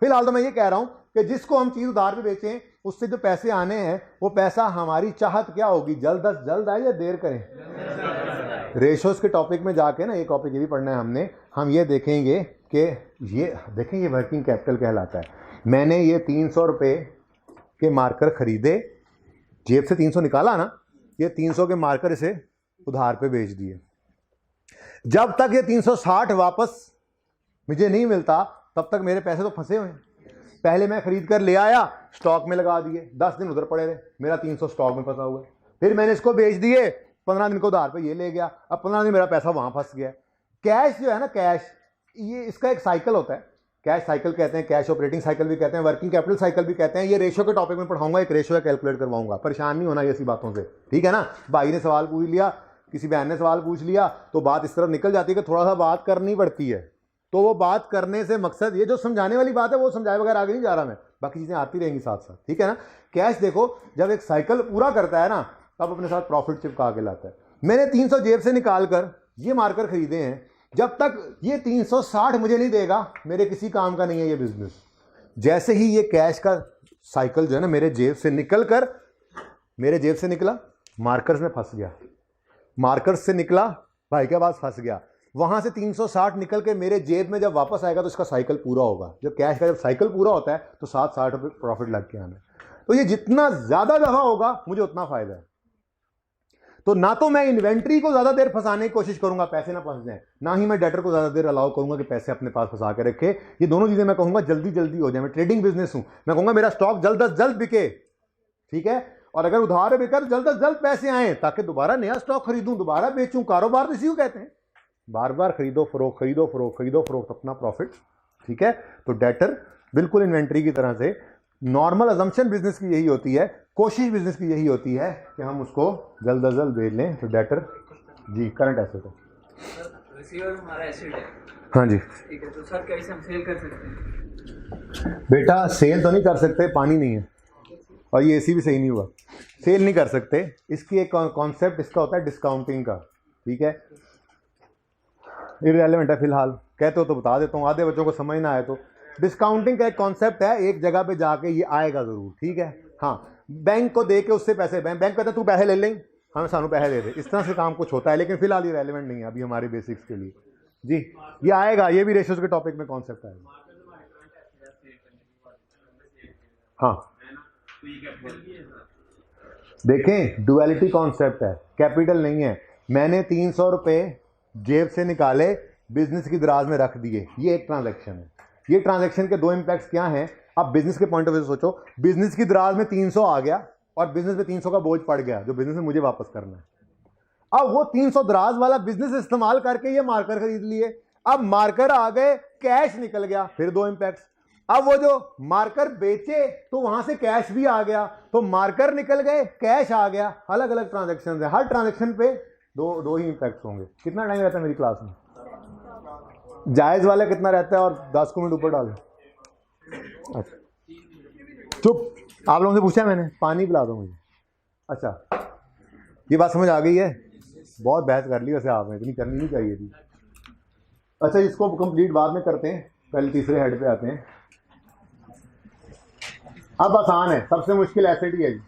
फिलहाल तो मैं ये कह रहा हूं कि जिसको हम चीज उधार पे बेचें, उससे जो पैसे आने हैं, वो पैसा हमारी चाहत क्या होगी, जल्द अज जल्द आए या देर करें। रेशोस के टॉपिक में जाके ना, एक टॉपिक ये भी पढ़ना है हमने, हम ये देखेंगे कि ये देखें, ये वर्किंग कैपिटल कहलाता है। मैंने ये 300 रुपये के मार्कर खरीदे, जेब से 300 निकाला ना, ये 300 के मार्कर इसे उधार पे बेच दिए। जब तक ये 360 वापस मुझे नहीं मिलता, तब तक मेरे पैसे तो फंसे हुए हैं। पहले मैं खरीद कर ले आया, स्टॉक में लगा दिए, 10 दिन उधर पड़े रहे, मेरा 300 स्टॉक में फंसा हुआ है। फिर मैंने इसको बेच दिए, 15 दिन को उधार पे ये ले गया, अब 15 दिन मेरा पैसा वहां फंस गया। कैश जो है ना, कैश, ये इसका एक साइकिल होता है, कैश साइकिल कहते हैं, कैश ऑपरेटिंग साइकिल भी कहते हैं, वर्किंग कैपिटल साइकिल भी कहते हैं। ये रेशो के टॉपिक में पढ़ाऊंगा, एक रेशो कैलकुलेट करवाऊंगा, परेशान नहीं होना ये ऐसी बातों से, ठीक है ना। भाई ने सवाल पूछ लिया, किसी बहन ने सवाल पूछ लिया, तो बात इस तरफ निकल जाती है कि थोड़ा सा बात करनी पड़ती है। तो वो बात करने से मकसद, ये जो समझाने वाली बात है वो समझाए बगैर आगे नहीं जा रहा मैं, बाकी चीज़ें आती रहेंगी साथ साथ, ठीक है ना। कैश देखो, जब एक साइकिल पूरा करता है ना, तब अपने साथ प्रॉफिट चिपका के लाता है। मैंने 300 जेब से निकाल कर ये मार्कर खरीदे हैं, जब तक ये 360 मुझे नहीं देगा, मेरे किसी काम का नहीं है ये बिजनेस। जैसे ही ये कैश का साइकिल जो है ना मेरे जेब से निकल कर, मेरे जेब से निकला, मार्कर्स में फंस गया, मार्कर्स से निकला, भाई के पास फंस गया, वहां से 360 निकल के मेरे जेब में जब वापस आएगा तो इसका साइकिल पूरा होगा। जब कैश का जब साइकिल पूरा होता है तो 60 रुपये प्रॉफिट लग के आना है। तो ये जितना ज्यादा दफा होगा मुझे उतना फायदा है। तो ना तो मैं इन्वेंट्री को ज्यादा देर फंसाने की कोशिश करूंगा, पैसे ना फंस जाए, ना ही मैं डेटर को ज्यादा देर अलाउ करूंगा कि पैसे अपने पास फंसा के रखे। ये दोनों चीजें मैं कहूंगा जल्दी जल्दी हो जाए। मैं ट्रेडिंग बिजनेस हूं, मैं कहूंगा मेरा स्टॉक जल्द अज जल्द बिके, ठीक है, और अगर उधार बिका तो जल्द अज जल्द पैसे आए, ताकि दोबारा नया स्टॉक खरीदूं, दोबारा बेचूं। कारोबार तो इसी को कहते हैं, बार बार खरीदो फरोख्त, खरीदो फरोख्त, खरीदो फरोख्त, अपना प्रॉफिट, ठीक है। तो डेटर बिल्कुल इन्वेंट्री की तरह से, नॉर्मल अजम्पशन बिजनेस की यही होती है, कोशिश बिजनेस की यही होती है कि हम उसको जल्द अज जल्द बेच लें। तो डेटर जी करंट एसेट है। रिसीवर हमारा एसिड है, हाँ जी ठीक है, तो सर कैसे हम सेल कर सकते हैं? बेटा, सेल तो नहीं कर सकते, पानी नहीं है और ये एसी भी सही नहीं हुआ, सेल नहीं कर सकते। इसकी एक कॉन्सेप्ट इसका होता है डिस्काउंटिंग का, ठीक है। इररेलेवेंट है फिलहाल, कहते हो तो बता देता हूँ, आधे बच्चों को समझ ना आए तो। डिस्काउंटिंग का एक कॉन्सेप्ट है, एक जगह पे जाके ये आएगा ज़रूर, ठीक है। हाँ, बैंक को दे के उससे पैसे, बैंक कहता है तू पैसे ले लें, हमें सानू पैसे दे दे, इस तरह से काम कुछ होता है, लेकिन फिलहाल ये रेलेवेंट नहीं है अभी हमारे बेसिक्स के लिए जी। ये आएगा, ये भी रेशियोज के टॉपिक में कॉन्सेप्ट आएगा। हाँ देखें, डुअलिटी कॉन्सेप्ट है, कैपिटल नहीं है। मैंने 300 रुपये जेब से निकाले, बिजनेस की दराज में रख दिए, ये एक ट्रांजैक्शन है। ये ट्रांजैक्शन के दो इम्पैक्ट्स क्या हैं, आप बिजनेस के पॉइंट ऑफ व्यू से सोचो। बिजनेस की दराज में 300 आ गया और बिजनेस में 300 का बोझ पड़ गया जो बिजनेस में मुझे वापस करना है। अब वो 300 दराज वाला बिजनेस इस्तेमाल करके ये मार्कर खरीद लिए, अब मार्कर आ गए, कैश निकल गया, फिर दो इम्पैक्ट्स। अब वो जो मार्कर बेचे तो वहां से कैश भी आ गया, तो मार्कर निकल गए, कैश आ गया, अलग अलग ट्रांजैक्शन है। हर ट्रांजैक्शन पे दो ही इम्पैक्ट होंगे। कितना टाइम रहता है मेरी क्लास में? जायज वाला कितना रहता है और 10 मिनट ऊपर डालो। अच्छा चुप, आप लोगों से पूछा मैंने, पानी पिला दो मुझे। अच्छा, ये बात समझ आ गई है? बहुत बहस कर ली वैसे आपने, इतनी करनी नहीं चाहिए थी। अच्छा, इसको कंप्लीट बाद में करते हैं, पहले तीसरे हेड पे आते हैं। अब आसान है, सबसे मुश्किल एसेट ही है जी,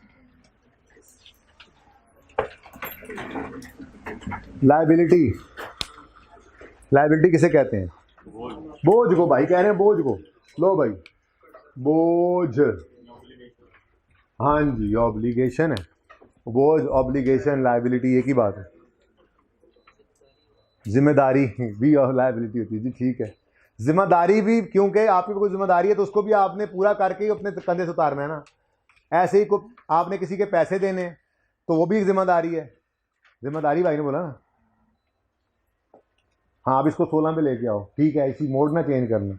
लायबिलिटी। लायबिलिटी किसे कहते हैं? बोझ को भाई कह रहे हैं, बोझ को। लो भाई, बोझ, हाँ जी, ऑब्लिगेशन है। बोझ, ऑब्लिगेशन, लायबिलिटी एक ही बात है। जिम्मेदारी भी और लायबिलिटी होती है जी, ठीक है। जिम्मेदारी भी, क्योंकि आपकी कोई जिम्मेदारी है तो उसको भी आपने पूरा करके ही अपने कंधे से उतारना है ना। ऐसे ही को आपने किसी के पैसे देने तो वो भी एक जिम्मेदारी है। जिम्मेदारी भाई ने बोला ना। हाँ, अब इसको 16 पे लेके आओ, ठीक है, इसी मोड ना चेंज करना।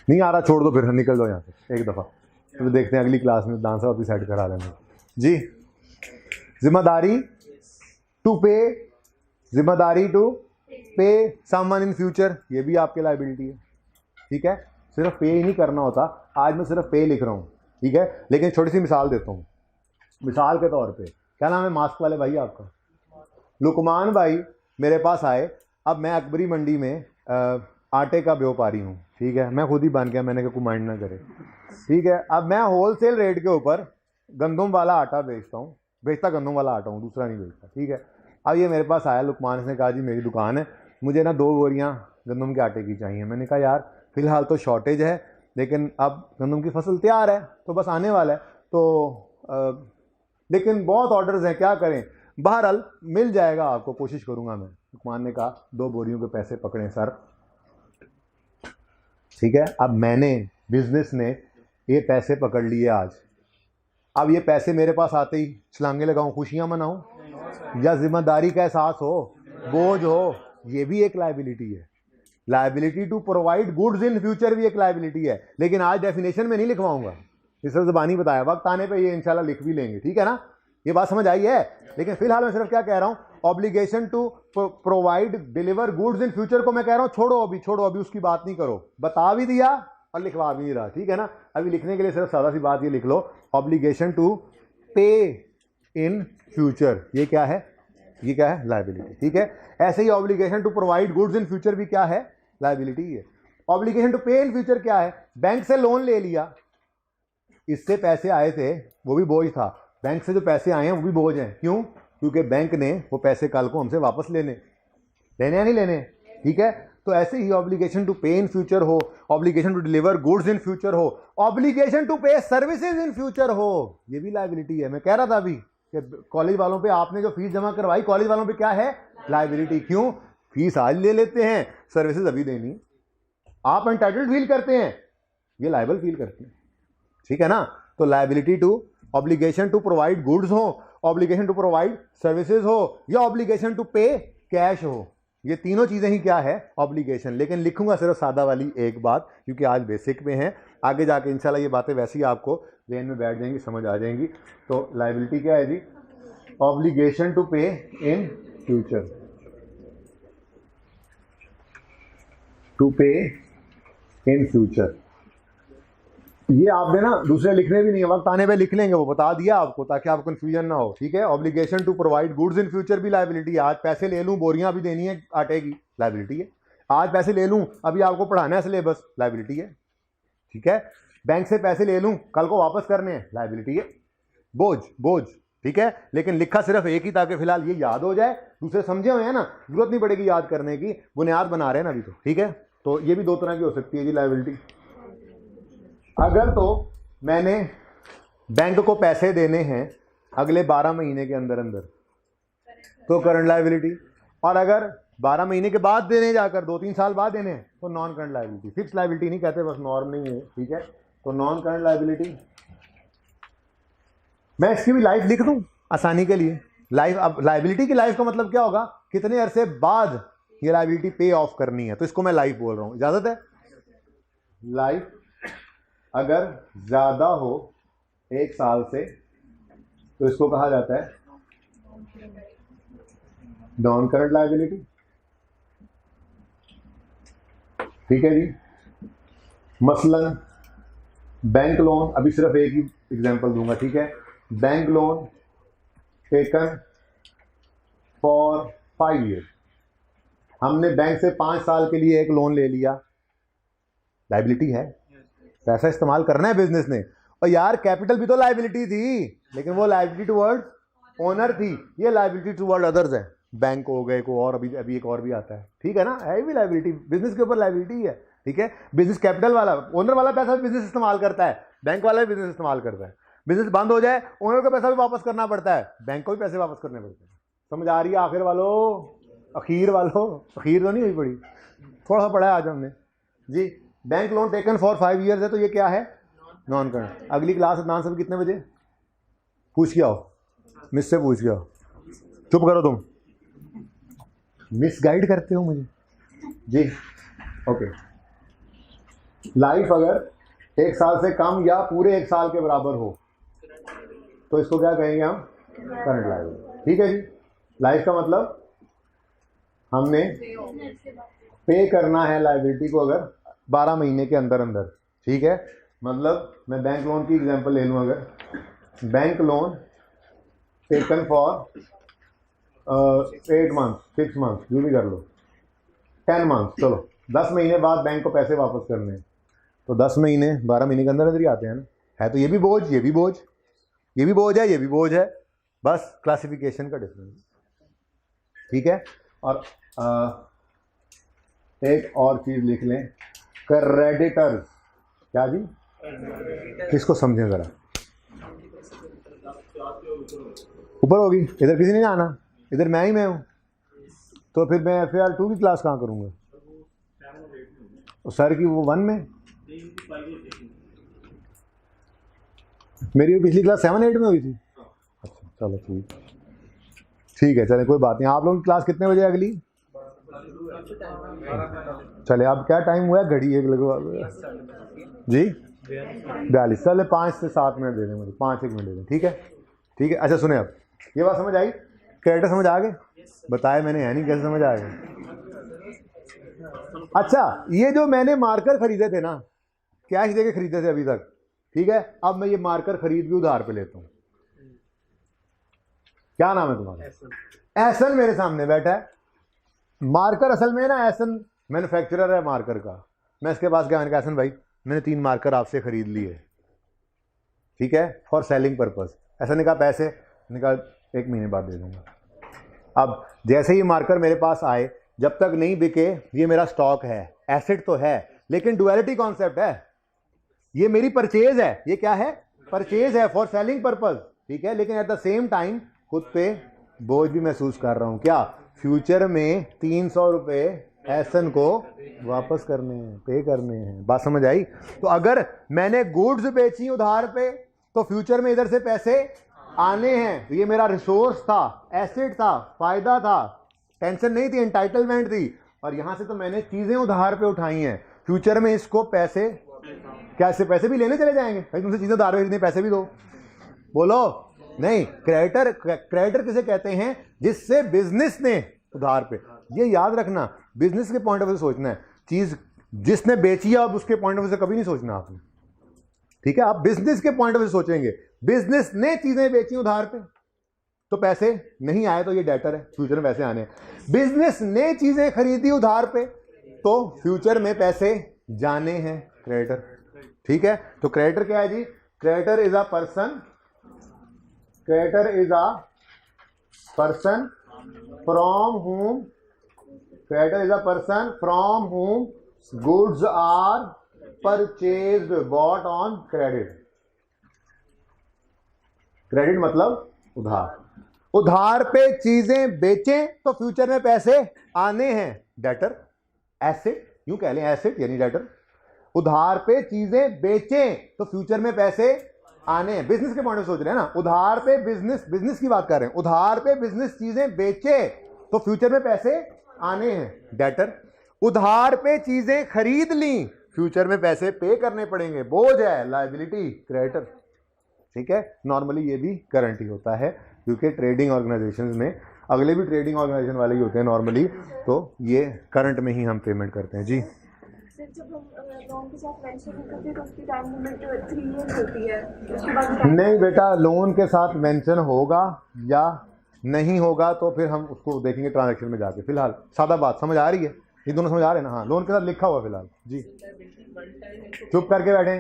नहीं आ रहा, छोड़ दो, फिर निकल दो यहाँ से एक दफ़ा, तो देखते हैं अगली क्लास में डांसर वापस सेट करा लेंगे जी। जिम्मेदारी टू पे, जिम्मेदारी टू पे समवन इन फ्यूचर, ये भी आपके लायबिलिटी है, ठीक है। सिर्फ पे ही नहीं करना होता, आज मैं सिर्फ पे लिख रहा हूँ, ठीक है, लेकिन छोटी सी मिसाल देता हूँ। मिसाल के तौर पे, क्या नाम है मास्क वाले भाई आपका? लुकमान भाई मेरे पास आए। अब मैं अकबरी मंडी में आटे का व्यापारी हूँ, ठीक है, मैं खुद ही बन गया, मैंने कहा कोई माइंड ना करे, ठीक है। अब मैं होलसेल रेट के ऊपर गंदम वाला आटा बेचता हूँ, बेचता गंदम वाला आटा हूँ, दूसरा नहीं बेचता, ठीक है। अब ये मेरे पास आया लुकमान, ने कहा जी मेरी दुकान है, मुझे ना 2 बोरियाँ गंदम के आटे की चाहिए। मैंने कहा यार फ़िलहाल तो शॉर्टेज है, लेकिन अब गंदम की फसल तैयार है तो बस आने वाला है, तो लेकिन बहुत ऑर्डर्स हैं, क्या करें? बहरहाल मिल जाएगा आपको, कोशिश करूँगा मैं। लुकमान ने कहा 2 बोरियों के पैसे पकड़ें सर, ठीक है। अब मैंने, बिजनेस ने ये पैसे पकड़ लिए आज। अब ये पैसे मेरे पास आते ही छलांगे लगाऊं, खुशियां मनाऊं, या जिम्मेदारी का एहसास हो, बोझ हो? ये भी एक लायबिलिटी है। Liability to provide goods in future भी एक लायबिलिटी है, लेकिन आज डेफिनेशन में नहीं लिखवाऊंगा, इस ज़बानी बताया, वक्त आने पे ये इंशाल्लाह लिख भी लेंगे, ठीक है ना। ये बात समझ आई है? लेकिन फिलहाल मैं सिर्फ क्या कह रहा हूँ, obligation to provide deliver goods in future को मैं कह रहा हूँ छोड़ो अभी उसकी बात नहीं करो। बता भी दिया और लिखवा भी नहीं रहा, ठीक है ना। अभी लिखने के लिए सिर्फ सादा सी बात ये लिख लो, obligation to pay in future, ये क्या है? ये क्या है? लायबिलिटी, ठीक है। ऐसे ही obligation to provide goods in future भी क्या है? लायबिलिटी है। Obligation to pay in future क्या है? बैंक से लोन ले लिया, इससे पैसे आए थे, वो भी बोझ था। बैंक से जो पैसे आए हैं वो भी बोझ हैं, क्यों? क्योंकि बैंक ने वो पैसे कल को हमसे वापस लेने या नहीं लेने, ठीक है। तो ऐसे ही obligation to pay in future हो, obligation to deliver goods in future हो, obligation to pay services in future हो, ये भी लायबिलिटी है। मैं कह रहा था अभी कि कॉलेज वालों पे आपने जो फीस जमा करवाई, कॉलेज वालों पे क्या है? लायबिलिटी। क्यों? फीस आज ले लेते हैं, सर्विसेज अभी देनी, आप एंटाइटल्ड फील करते हैं, ये लायबल फील करते हैं, ठीक है ना। तो liability to, obligation to provide goods हो, ऑब्लिगेशन टू प्रोवाइड सर्विसेज हो, या ऑब्लिगेशन टू पे कैश हो, ये तीनों चीज़ें ही क्या है? ऑब्लिगेशन। लेकिन लिखूंगा सिर्फ सादा वाली एक बात, क्योंकि आज बेसिक में है, आगे जाके इंशाल्लाह ये बातें वैसे ही आपको ब्रेन में बैठ जाएंगी, समझ आ जाएंगी। तो लायबिलिटी क्या है जी? Obligation to pay in future, to pay in future. ये आपने ना दूसरे लिखने भी नहीं है, वक्त आने पे लिख लेंगे, वो बता दिया आपको ताकि आपको कंफ्यूजन ना हो, ठीक है। Obligation to provide goods in future भी लायबिलिटी है। आज पैसे ले लूँ, बोरियां भी देनी है आटे की, लायबिलिटी है। आज पैसे ले लूँ, अभी आपको पढ़ाना है सिलेबस, लायबिलिटी है, ठीक है। बैंक से पैसे ले लूँ, कल को वापस करने हैं, लायबिलिटी है। बोझ बोझ, ठीक है, लेकिन लिखा सिर्फ एक ही ताकि फिलहाल ये याद हो जाए, दूसरे समझे हुए हैं ना, जरूरत नहीं पड़ेगी याद करने की, बुनियाद बना रहे हैं ना अभी तो, ठीक है। तो ये भी दो तरह की हो सकती है जी लायबिलिटी। अगर तो मैंने बैंक को पैसे देने हैं अगले 12 महीने के अंदर अंदर, तो करंट लायबिलिटी। और अगर 12 महीने के बाद देने, जाकर 2-3 साल बाद देने हैं, तो non current liability. Fix liability नहीं कहते, बस नॉर्म नहीं है, ठीक है। तो नॉन करंट लायबिलिटी, मैं इसकी भी लाइफ लिख दूं आसानी के लिए। लाइफ, अब लायबिलिटी की लाइफ का मतलब क्या होगा, कितने अरसे बाद ये लायबिलिटी पे ऑफ करनी है, तो इसको मैं लाइफ बोल रहा हूं। इजाजत है? लाइफ अगर ज्यादा हो 1 साल से तो इसको कहा जाता है नॉन करंट लायबिलिटी, ठीक है जी। मसलन बैंक लोन, अभी सिर्फ एक ही एग्जांपल दूंगा, ठीक है। Bank loan taken for 5 year, हमने बैंक से 5 साल के लिए एक लोन ले लिया, लायबिलिटी है, पैसा इस्तेमाल करना है बिजनेस ने। और यार कैपिटल भी तो लायबिलिटी थी, लेकिन वो लायबिलिटी टुवर्ड ओनर थी, ये लायबिलिटी टुवर्ड अदर्स है। बैंक हो गए को, और अभी एक और भी आता है, ठीक है ना, है भी लायबिलिटी, बिजनेस के ऊपर लायबिलिटी है, ठीक है। बिजनेस कैपिटल वाला, ओनर वाला पैसा भी बिजनेस इस्तेमाल करता है, बैंक वाला भी बिजनेस इस्तेमाल करता है। बिजनेस बंद हो जाए, ओनर का पैसा भी वापस करना पड़ता है, बैंक को भी पैसे वापस करने पड़ते हैं। समझ आ रही है आखिर वालों, अखीर वालों? अखीर तो नहीं हुई पड़ी, थोड़ा सा पढ़ा है आज हमने जी। Bank loan taken for 5 years है, तो ये क्या है, नॉन करंट। अगली क्लास अदनान सब कितने बजे? पूछ के आओ, मिस से पूछ के आओ। चुप करो तुम, मिस गाइड करते हो मुझे जी। ओके, लाइफ अगर 1 साल से कम या पूरे 1 साल के बराबर हो तो इसको क्या कहेंगे हम, करंट लायबिलिटी, ठीक है जी। लाइफ का मतलब हमने पे करना है लायबिलिटी को अगर 12 महीने के अंदर अंदर, ठीक है। मतलब मैं बैंक लोन की एग्जांपल ले लूँ, अगर bank loan taken for 8 month, 6 month, जो भी कर लो, 10 मंथ, चलो 10 महीने बाद बैंक को पैसे वापस करने हैं, तो 10 महीने 12 महीने के अंदर अंदर ही आते हैं ना। है तो ये भी बोझ, ये भी बोझ, ये भी बोझ है, ये भी बोझ है, बस क्लासिफिकेशन का डिफरेंस, ठीक है। और एक और चीज़ लिख लें, क्रेडिटर्स, क्या जी, किसको समझें ज़रा, ऊपर होगी, इधर किसी ने नहीं आना, इधर मैं ही मैं हूँ, तो फिर मैं FAR 2 की क्लास कहाँ करूँगा? सर की वो 1 में, मेरी पिछली क्लास 7-8 में हुई थी। अच्छा चलो ठीक है, चले कोई बात नहीं। आप लोगों की क्लास कितने बजे अगली? चले, अब क्या टाइम हुआ है, घड़ी एक लगवा जी 42, चले 5 से 7 मिनट दे दें मुझे, 5-1 मिनट दे दें, ठीक है, ठीक है। अच्छा सुने, अब ये बात समझ आई, कैरेक्टर समझ आ गए? बताए मैंने, है नहीं, कैसे समझ आ गए? अच्छा, ये जो मैंने मार्कर खरीदे थे ना, कैश देके खरीदे थे अभी तक, ठीक है, अब मैं ये मार्कर खरीद भी उधार पे लेता हूँ। क्या नाम है तुम्हारा? एहसन मेरे सामने बैठा है। मार्कर असल में ना, एहसन मैन्युफैक्चरर है मार्कर का। मैं इसके पास गया, मैंने कहा एहसन भाई मैंने 3 मार्कर आपसे खरीद लिए, ठीक है, फॉर सेलिंग पर्पस। ऐसा ने कहा पैसे, मैंने कहा 1 महीने बाद दे दूंगा। अब जैसे ही मार्कर मेरे पास आए, जब तक नहीं बिके, ये मेरा स्टॉक है, एसेट तो है, लेकिन डुअलिटी कॉन्सेप्ट है, ये मेरी परचेज है, ये क्या है, परचेज है फॉर सेलिंग पर्पस, ठीक है, लेकिन एट द सेम टाइम खुद पे बोझ भी महसूस कर रहा हूँ। क्या? फ्यूचर में 300 रुपये एहसन को वापस करने हैं, पे करने हैं। बात समझ आई? तो अगर मैंने गुड्स बेची उधार पे, तो फ्यूचर में इधर से पैसे आने हैं, तो ये मेरा रिसोर्स था, एसेट था, फायदा था, टेंशन नहीं थी, एंटाइटलमेंट थी। और यहां से तो मैंने चीजें उधार पे उठाई हैं, फ्यूचर में इसको पैसे, क्या इससे पैसे भी लेने चले जाएंगे? भाई तुमसे चीजें उधार पे खरीदने, पैसे भी दो, बोलो नहीं, क्रेडिटर किसे कहते हैं? जिससे बिजनेस ने उधार पे, ये याद रखना, बिजनेस के पॉइंट ऑफ व्यू से सोचना है। चीज जिसने बेची है अब उसके पॉइंट ऑफ व्यू से कभी नहीं सोचना आपने, ठीक है? आप बिजनेस के पॉइंट ऑफ व्यू सोचेंगे। बिजनेस ने चीजें बेची उधार पे तो पैसे नहीं आए तो ये डेटर है, फ्यूचर में पैसे आने हैं। बिजनेस ने चीजें खरीदी उधार पे तो फ्यूचर में पैसे जाने हैं, क्रेडिटर, ठीक है? तो क्रेडिटर क्या है जी? Creditor is a person, creditor is a person from whom, creditor is a person from whom goods are purchased, bought on credit. Credit मतलब उधार, उधार पे चीजें बेचें तो फ्यूचर में पैसे आने हैं, डेटर। एसेट यूं कह लें, एसेट यानी डेटर। उधार पे चीजें बेचें तो फ्यूचर में पैसे आने हैं। बिजनेस के पॉइंट से सोच रहे हैं ना, उधार पे बिजनेस की बात कर रहे हैं। उधार पे बिजनेस चीजें बेचे तो फ्यूचर में पैसे आने हैं, डेटर। उधार पे चीजें खरीद ली, फ्यूचर में पैसे पे करने पड़ेंगे, बोझ है, लायबिलिटी, क्रेडिटर, ठीक है? नॉर्मली ये भी करंट ही होता है क्योंकि ट्रेडिंग ऑर्गेनाइजेशंस में, अगले भी ट्रेडिंग ऑर्गेनाइजेशन वाले ही होते हैं नॉर्मली, तो ये करंट में ही हम पेमेंट करते हैं जी। सर जब हम लोन के साथ मेंशन करते हैं तो उसकी टाइम लिमिट 3 इयर्स होती है, उसके बाद नहीं बेटा, लोन के साथ मेंशन होगा या नहीं होगा तो फिर हम उसको देखेंगे ट्रांजैक्शन में जाके। फिलहाल सादा बात समझ आ रही है? ये दोनों समझ आ रहे हैं ना? हाँ, लोन के साथ लिखा हुआ फिलहाल जी। चुप करके बैठे।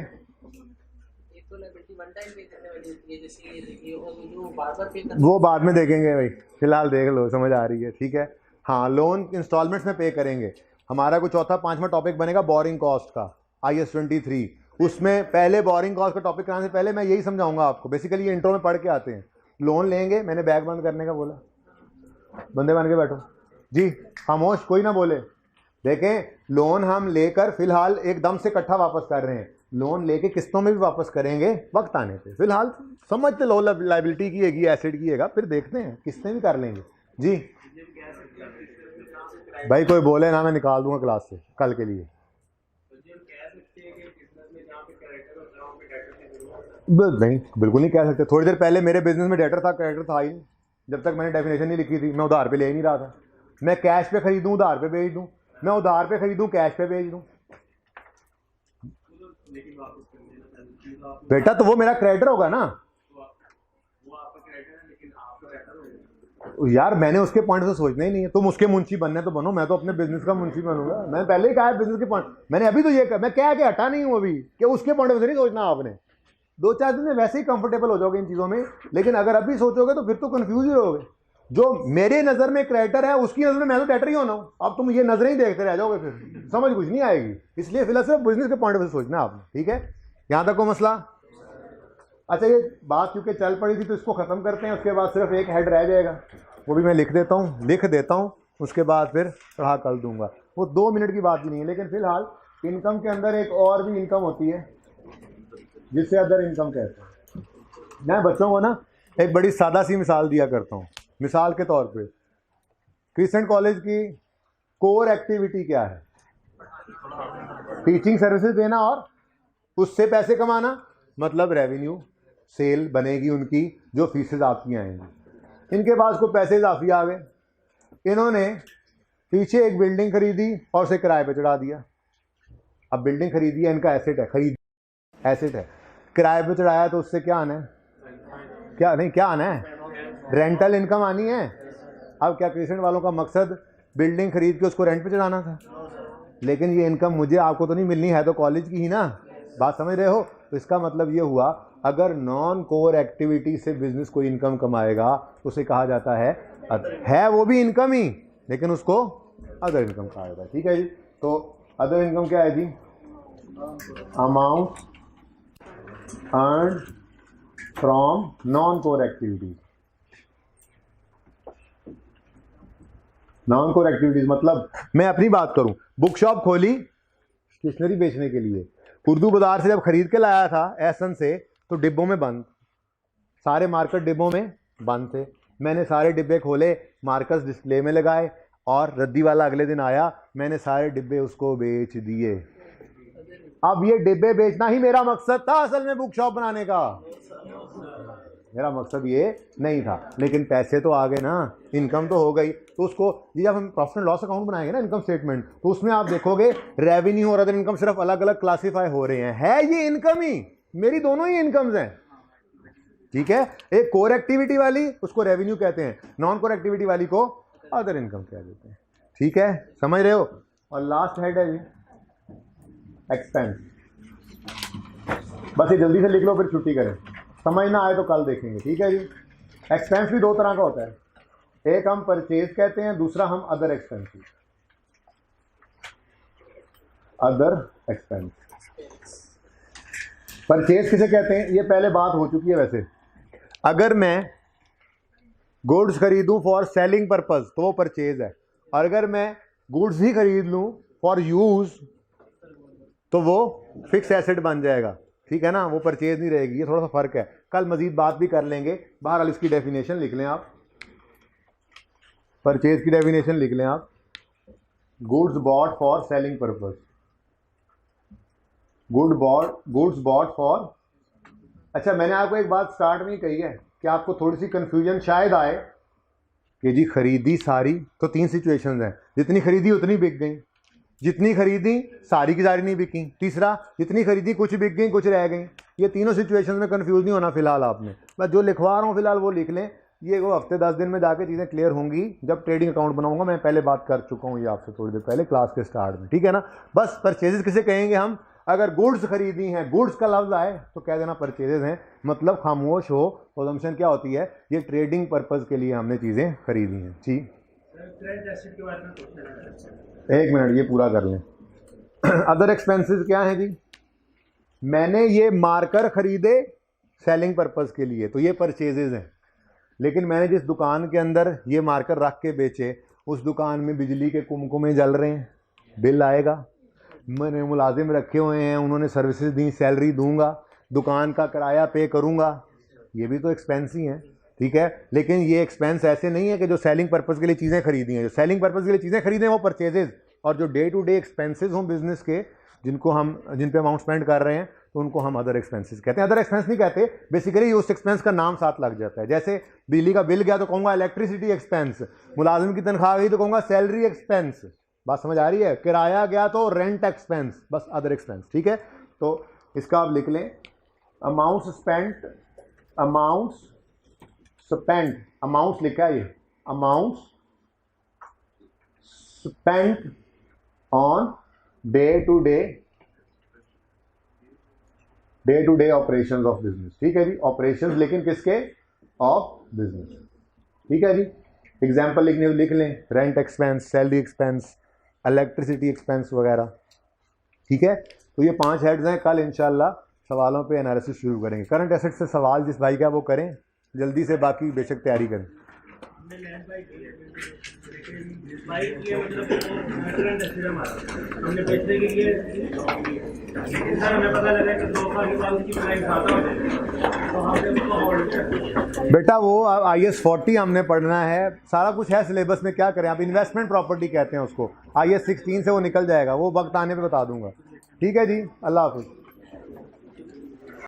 वो बाद में देखेंगे भाई, फिलहाल देख लो, समझ आ रही है, ठीक है? हाँ, लोन इंस्टॉलमेंट्स में पे करेंगे। हमारा कोई चौथा पांचवा टॉपिक बनेगा बोरिंग कॉस्ट का, IS 23। उसमें पहले बोरिंग कॉस्ट का टॉपिक कराने से पहले मैं यही समझाऊंगा आपको। बेसिकली ये इंट्रो में पढ़ के आते हैं। लोन लेंगे, मैंने बैग बंद करने का बोला, बंदे बन के बैठो जी, खामोश, कोई ना बोले। देखें, लोन हम लेकर फिलहाल एकदम से इकट्ठा वापस कर रहे हैं, लोन लेके किस्तों में भी वापस करेंगे वक्त आने पे। फिलहाल समझते लो, लाइबिलिटी की है, एसेट की है, फिर देखते हैं, किस्तें भी कर लेंगे जी। भाई कोई बोले ना, मैं निकाल दूंगा क्लास से कल के लिए। नहीं, बिल्कुल नहीं कह सकते। थोड़ी देर पहले मेरे बिजनेस में डेटर था, क्रेडिटर था ही नहीं, जब तक मैंने डेफिनेशन नहीं लिखी थी। मैं उधार पे ले ही नहीं रहा था। मैं कैश पे खरीदूं, उधार पे बेच दूं, मैं उधार पे खरीदूं, कैश पे बेच दूं। बेटा तो वो मेरा क्रेडिटर होगा ना यार, मैंने उसके पॉइंट से सोचना ही नहीं है। तुम उसके मुंशी बनने तो बनो, मैं तो अपने बिजनेस का मुंशी बनूंगा। मैंने पहले ही कहा है बिजनेस के पॉइंट, मैंने अभी तो ये कहा, मैं क्या हटा नहीं हूं अभी कि उसके पॉइंट से नहीं सोचना आपने। 2-4 दिन में वैसे ही कंफर्टेबल हो जाओगे इन चीज़ों में, लेकिन अगर अभी सोचोगे तो फिर तो कंफ्यूज ही होगे। जो मेरे नज़र में क्रेडिटर है उसकी नज़र में मैं तो डेटर ही होना हूँ। अब तुम ये नजरें ही देखते रह जाओगे, फिर समझ कुछ नहीं आएगी। इसलिए फिलहाल सिर्फ बिजनेस के पॉइंट से सोचना आपने, ठीक है? यहाँ तक को मसला। अच्छा, ये बात क्योंकि चल पड़ी थी तो इसको ख़त्म करते हैं, उसके बाद सिर्फ एक हेड रह जाएगा, वो भी मैं लिख देता हूँ, उसके बाद फिर पढ़ा कल दूंगा। वो 2 मिनट की बात ही नहीं है, लेकिन फिलहाल इनकम के अंदर एक और भी इनकम होती है जिससे अदर इनकम कहते हैं। मैं बच्चों को ना एक बड़ी सादा सी मिसाल दिया करता हूँ। मिसाल के तौर पे क्रिसेंट कॉलेज की कोर एक्टिविटी क्या है? टीचिंग सर्विसेज देना और उससे पैसे कमाना, मतलब रेवेन्यू, सेल बनेगी उनकी, जो फीसेज आपकी आएंगी। इनके पास को पैसे इजाफी आ गए, इन्होंने पीछे एक बिल्डिंग खरीदी और उसे किराए पे चढ़ा दिया। अब बिल्डिंग खरीदी है, इनका एसेट है, एसेट है, किराए पे चढ़ाया तो उससे क्या आना है? क्या आना है? रेंटल इनकम आनी है। अब क्या क्रिसेंट वालों का मकसद बिल्डिंग खरीद के उसको रेंट पे चढ़ाना था? लेकिन ये इनकम मुझे आपको तो नहीं मिलनी है, तो कॉलेज की ही ना, बात समझ रहे हो? तो इसका मतलब ये हुआ, अगर नॉन कोर एक्टिविटी से बिजनेस कोई इनकम कमाएगा तो उसे कहा जाता है वो भी इनकम ही, लेकिन उसको अदर इनकम कहा जाता है, ठीक है जी? तो अदर इनकम क्या है जी? Amount earn from non core activities. Non core activities मतलब, मैं अपनी बात करूं, बुक शॉप खोली स्टेशनरी बेचने के लिए, उर्दू बाजार से जब खरीद के लाया था एसन से, तो डिब्बों में बंद, सारे मार्केट डिब्बों में बंद थे। मैंने सारे डिब्बे खोले, मार्कस डिस्प्ले में लगाए, और रद्दी वाला अगले दिन आया, मैंने सारे डिब्बे उसको बेच दिए। अब ये डिब्बे बेचना ही मेरा मकसद था असल में बुक शॉप बनाने का। मेरा मकसद ये नहीं था, लेकिन पैसे तो आ गए ना, इनकम तो हो गई। तो उसको ये जब हम प्रॉफिट एंड लॉस अकाउंट बनाएंगे ना, इनकम स्टेटमेंट, तो उसमें आप देखोगे रेवेन्यू और अदर इनकम सिर्फ अलग अलग क्लासीफाई हो रहे हैं, है ये इनकम ही, मेरी दोनों ही इनकम्स हैं, ठीक है। एक कोर एक्टिविटी वाली उसको रेवेन्यू कहते हैं, नॉन कोर एक्टिविटी वाली को अदर इनकम कह देते हैं, ठीक है, समझ रहे हो। और लास्ट हेड है जी एक्सपेंस, बस ये जल्दी से लिख लो फिर छुट्टी करें, समझ ना आए तो कल देखेंगे, ठीक है जी। एक्सपेंस भी दो तरह का होता है, एक हम परचेज कहते हैं, दूसरा हम other expenses, other expense. Purchase किसे कहते हैं, ये पहले बात हो चुकी है वैसे। अगर मैं गुड्स खरीदूं फॉर सेलिंग पर्पस तो वो परचेज है, और अगर मैं गुड्स ही खरीद लूं फॉर यूज तो वो फिक्स एसेट बन जाएगा, ठीक है ना, वो परचेज नहीं रहेगी। ये थोड़ा सा फर्क है, कल मजीद बात भी कर लेंगे। बहरहाल इसकी डेफिनेशन लिख लें आप, परचेज की डेफिनेशन लिख लें आप, goods bought for selling purpose, goods bought for. अच्छा, मैंने आपको एक बात स्टार्ट में ही कही है कि आपको थोड़ी सी कंफ्यूजन शायद आए कि जी खरीदी सारी, तो तीन सिचुएशंस हैं, जितनी खरीदी उतनी बिक गई, जितनी खरीदी सारी की सारी नहीं बिकी, तीसरा जितनी खरीदी कुछ बिक गई कुछ रह गई। ये तीनों सिचुएशंस में कंफ्यूज नहीं होना फिलहाल आपने, बस जो लिखवा रहा हूँ फिलहाल वो लिख लें। ये वो हफ्ते 10 दिन में जाके चीज़ें क्लियर होंगी जब ट्रेडिंग अकाउंट बनाऊंगा, मैं पहले बात कर चुका हूँ ये आपसे थोड़ी देर पहले क्लास के स्टार्ट में, ठीक है ना। बस परचेजेस किसे कहेंगे हम, अगर गुड्स खरीदी हैं, गुड्स का लफ्ज़ आए तो कह देना परचेजेस हैं, मतलब खामोश हो, अजम्पशन क्या होती है, ये ट्रेडिंग पर्पज़ के लिए हमने चीज़ें खरीदी हैं, ठीक। एक मिनट ये पूरा कर लें। अदर एक्सपेंसेस क्या हैं जी, मैंने ये मार्कर खरीदे सेलिंग पर्पज़ के लिए तो ये परचेजेज हैं, लेकिन मैंने जिस दुकान के अंदर ये मार्कर रख के बेचे उस दुकान में बिजली के कुमकुमे जल रहे हैं, बिल आएगा, मैंने मुलाजिम रखे हुए हैं, उन्होंने सर्विसेज दी, सैलरी दूंगा, दुकान का किराया पे करूंगा, ये भी तो एक्सपेंस ही हैं, ठीक है। लेकिन ये एक्सपेंस ऐसे नहीं है कि जो सेलिंग पर्पज़ के लिए चीज़ें खरीदी हैं, जो सेलिंग पर्पज़ के लिए चीज़ें खरीदें वो परचेजेज, और जो डे टू डे एक्सपेंसेस हों बिजनेस के, जिन पे अमाउंट स्पेंड कर रहे हैं तो उनको हम अदर एक्सपेंसेस कहते हैं। अदर एक्सपेंस नहीं कहते, बेसिकली उस एक्सपेंस का नाम साथ लग जाता है। जैसे बिजली का बिल गया तो कहूँगा इलेक्ट्रिसिटी एक्सपेंस, मुलाजिम की तनख्वाह गई तो कहूँगा सैलरी एक्सपेंस, बात समझ आ रही है, किराया गया तो रेंट एक्सपेंस, बस अदर एक्सपेंस, ठीक है। तो इसका आप लिख लें, अमाउंट्स स्पेंट, अमाउंट्स लिखा है ये, amounts spent on day to day operations of business, ठीक है जी, ऑपरेशंस लेकिन किसके, ऑफ बिजनेस, ठीक है जी। एग्जाम्पल लिख लें, rent expense, salary expense, electricity expense वगैरह, ठीक है। तो ये 5 हेड्स हैं, कल इंशाल्लाह सवालों पे एनालिसिस शुरू करेंगे। करंट एसेट से सवाल जिस भाई का वो करें जल्दी से, बाकी बेशक तैयारी करें। हमने पैसे के लिए सर हमें पता लगा कि 2 साल के बाद उसकी प्राइस ज़्यादा हो जाएगी तो हमने उसको होल्ड किया। बेटा वो IS 40 हमने पढ़ना है, सारा कुछ है सिलेबस में, क्या करें आप, इन्वेस्टमेंट प्रॉपर्टी कहते हैं उसको, IS 16 से वो निकल जाएगा, वो वक्त आने पे बता दूंगा, ठीक है जी। अल्लाह हाफिज़।